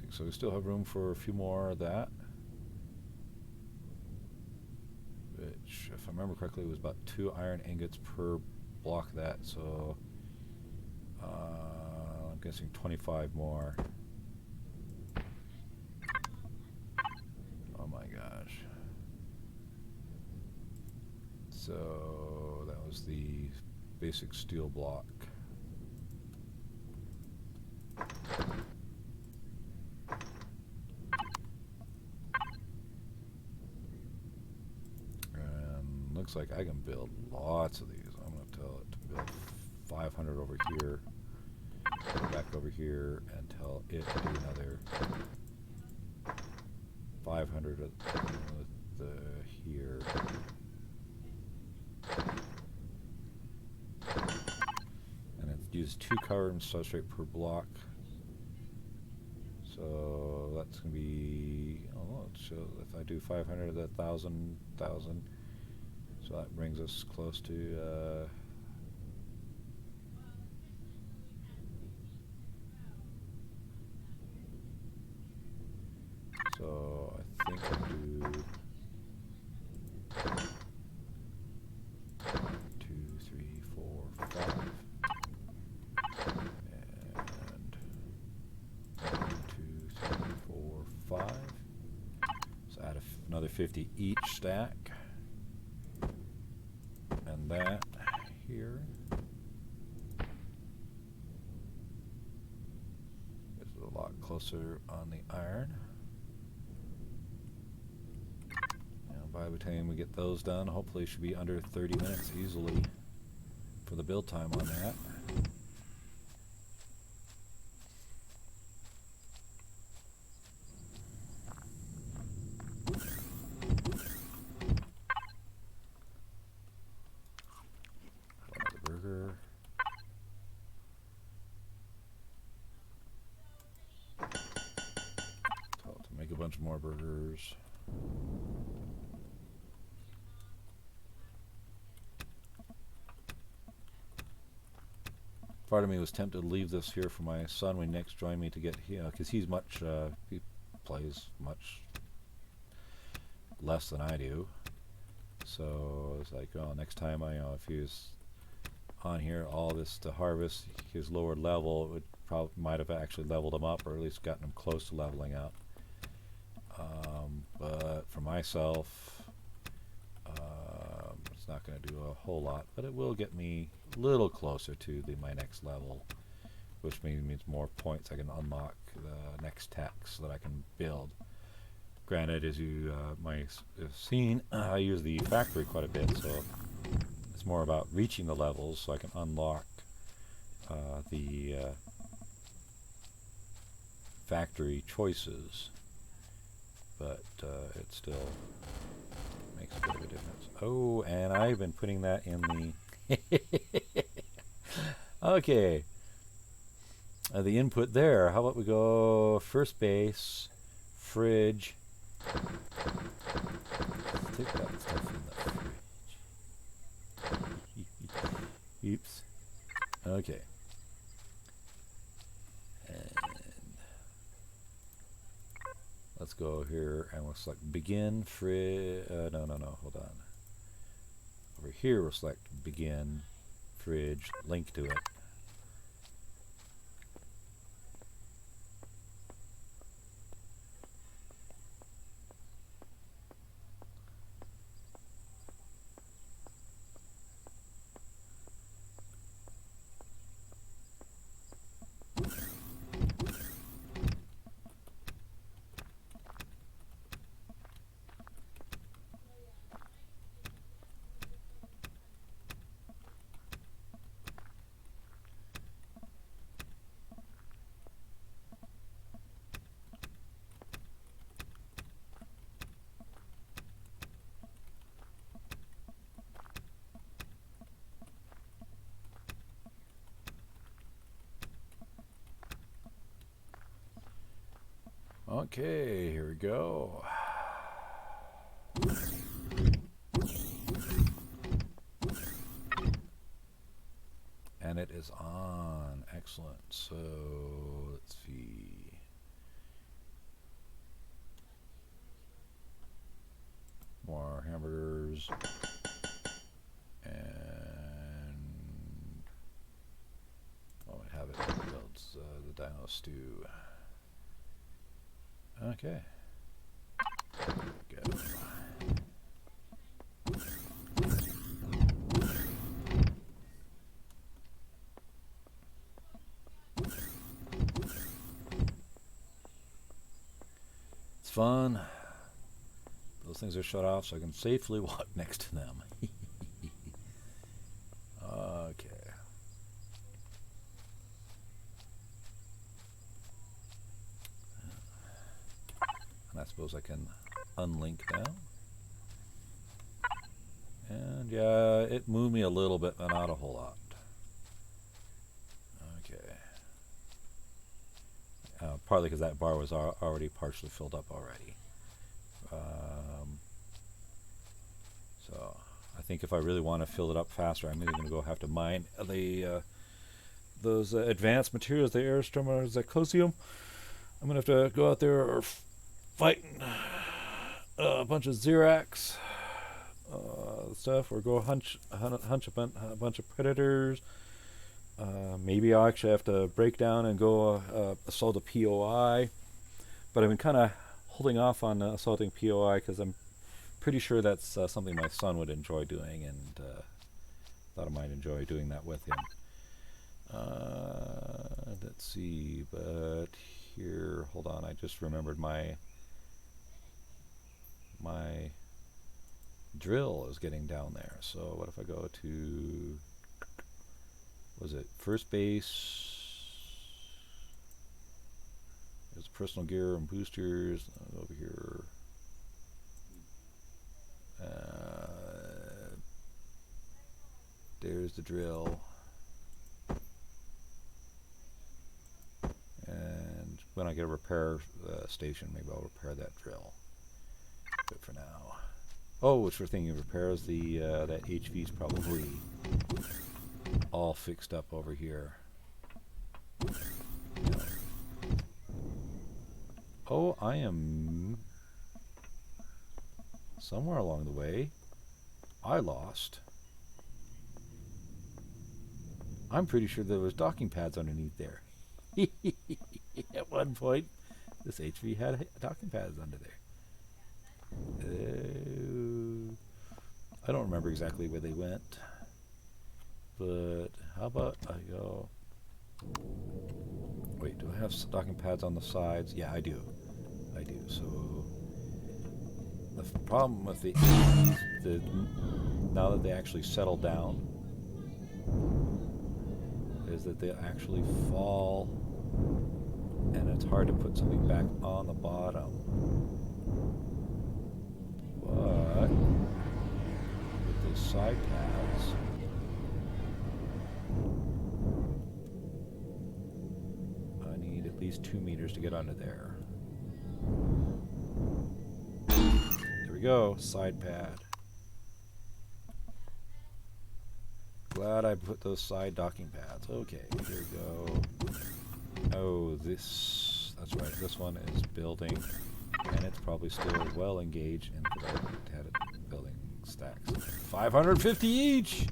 Speaker 1: So we still have room for a few more of that. Which, if I remember correctly, was about 2 iron ingots per block of that. So I'm guessing 25 more. Oh my gosh. So that was the basic steel block. Looks like I can build lots of these. I'm going to tell it to build 500 over here, go back over here, and tell it to do another 500 at here. And it uses 2 carbon substrate per block. So that's going to be, so if I do 500, that 1,000. So that brings us close to so I think I do 1, 2, 3, 4, 5, and 1, 2, 3, 4, 5. So add another 50 each stack. And that here is a lot closer on the iron. And by the time we get those done, hopefully it should be under 30 minutes easily for the build time on that. bunch more burgers. Part of me was tempted to leave this here for my son when he next joined me to get here, because he plays much less than I do. So it's like, oh, next time if he was on here, all this to harvest his lower level, it would might have actually leveled him up, or at least gotten him close to leveling up. But for myself, it's not going to do a whole lot, but it will get me a little closer to my next level, which means more points I can unlock the next techs that I can build. Granted, as you might have seen, I use the factory quite a bit, so it's more about reaching the levels so I can unlock the factory choices, but it still makes a bit of a difference. Oh, and I've been putting that in the okay, the input there. How about we go first base, fridge. Let's take that stuff in the fridge. Oops. Okay. And let's go here and we'll select begin fridge. No, hold on. Over here we'll select begin fridge, link to it. Okay, here we go. And it is on. Excellent. So let's see. More hamburgers. And oh, we have it builds the dino stew. Okay. Go. It's fun. Those things are shut off so I can safely walk next to them. Okay. And I suppose I can unlink now. And yeah, it moved me a little bit, but not a whole lot. Okay. Partly because that bar was already partially filled up already. So I think if I really want to fill it up faster, I'm either going to go have to mine the those advanced materials, the airstrom or zirconium. I'm going to have to go out there or fighting a bunch of Xerax stuff, or go hunch a bunch of predators. Maybe I'll actually have to break down and go assault a POI. But I've been kind of holding off on assaulting POI because I'm pretty sure that's something my son would enjoy doing, and thought I might enjoy doing that with him. Let's see, but here, hold on, I just remembered my drill is getting down there. So what if I go to, was it first base? There's personal gear and boosters. Over here. There's the drill. And when I get a repair station, maybe I'll repair that drill. But for now, oh, it's for thinking of repairs. The that HV is probably all fixed up over here. Oh, I am somewhere along the way. I lost. I'm pretty sure there was docking pads underneath there. At one point, this HV had docking pads under there. I don't remember exactly where they went, but how about I go... Wait, do I have docking pads on the sides? Yeah, I do. I do. So the problem with the now that they actually settle down is that they actually fall, and it's hard to put something back on the bottom. But with the side pads, I need at least 2 meters to get under there. There we go, side pad. Glad I put those side docking pads. Okay, here we go. Oh, that's right, this one is building, and it's probably still well engaged in building stacks. 550 each!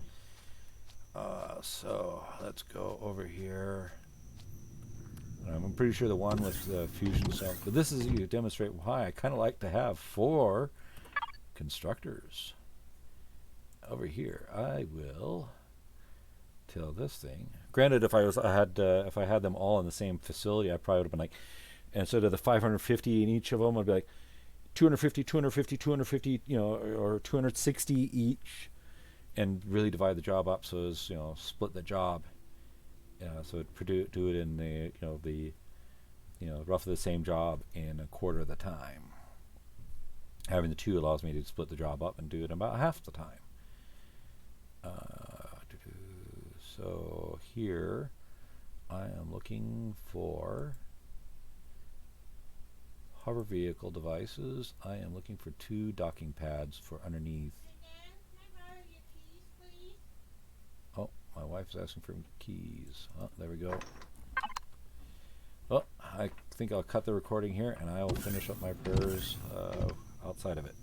Speaker 1: So, let's go over here. I'm pretty sure the one with the fusion cell, but this is to demonstrate why I kind of like to have 4 constructors. Over here, I will till this thing. Granted, if I had them all in the same facility, I probably would have been like, instead of the 550 in each of them, I'd be like 250, 250, 250, you know, or 260 each, and really divide the job up so as, you know, split the job. So it do it in the roughly the same job in a quarter of the time. Having the 2 allows me to split the job up and do it in about half the time. So here I am looking for hover vehicle devices. I am looking for 2 docking pads for underneath. Oh, my wife's asking for keys. Oh, there we go. Oh, I think I'll cut the recording here, and I will finish up my prayers outside of it.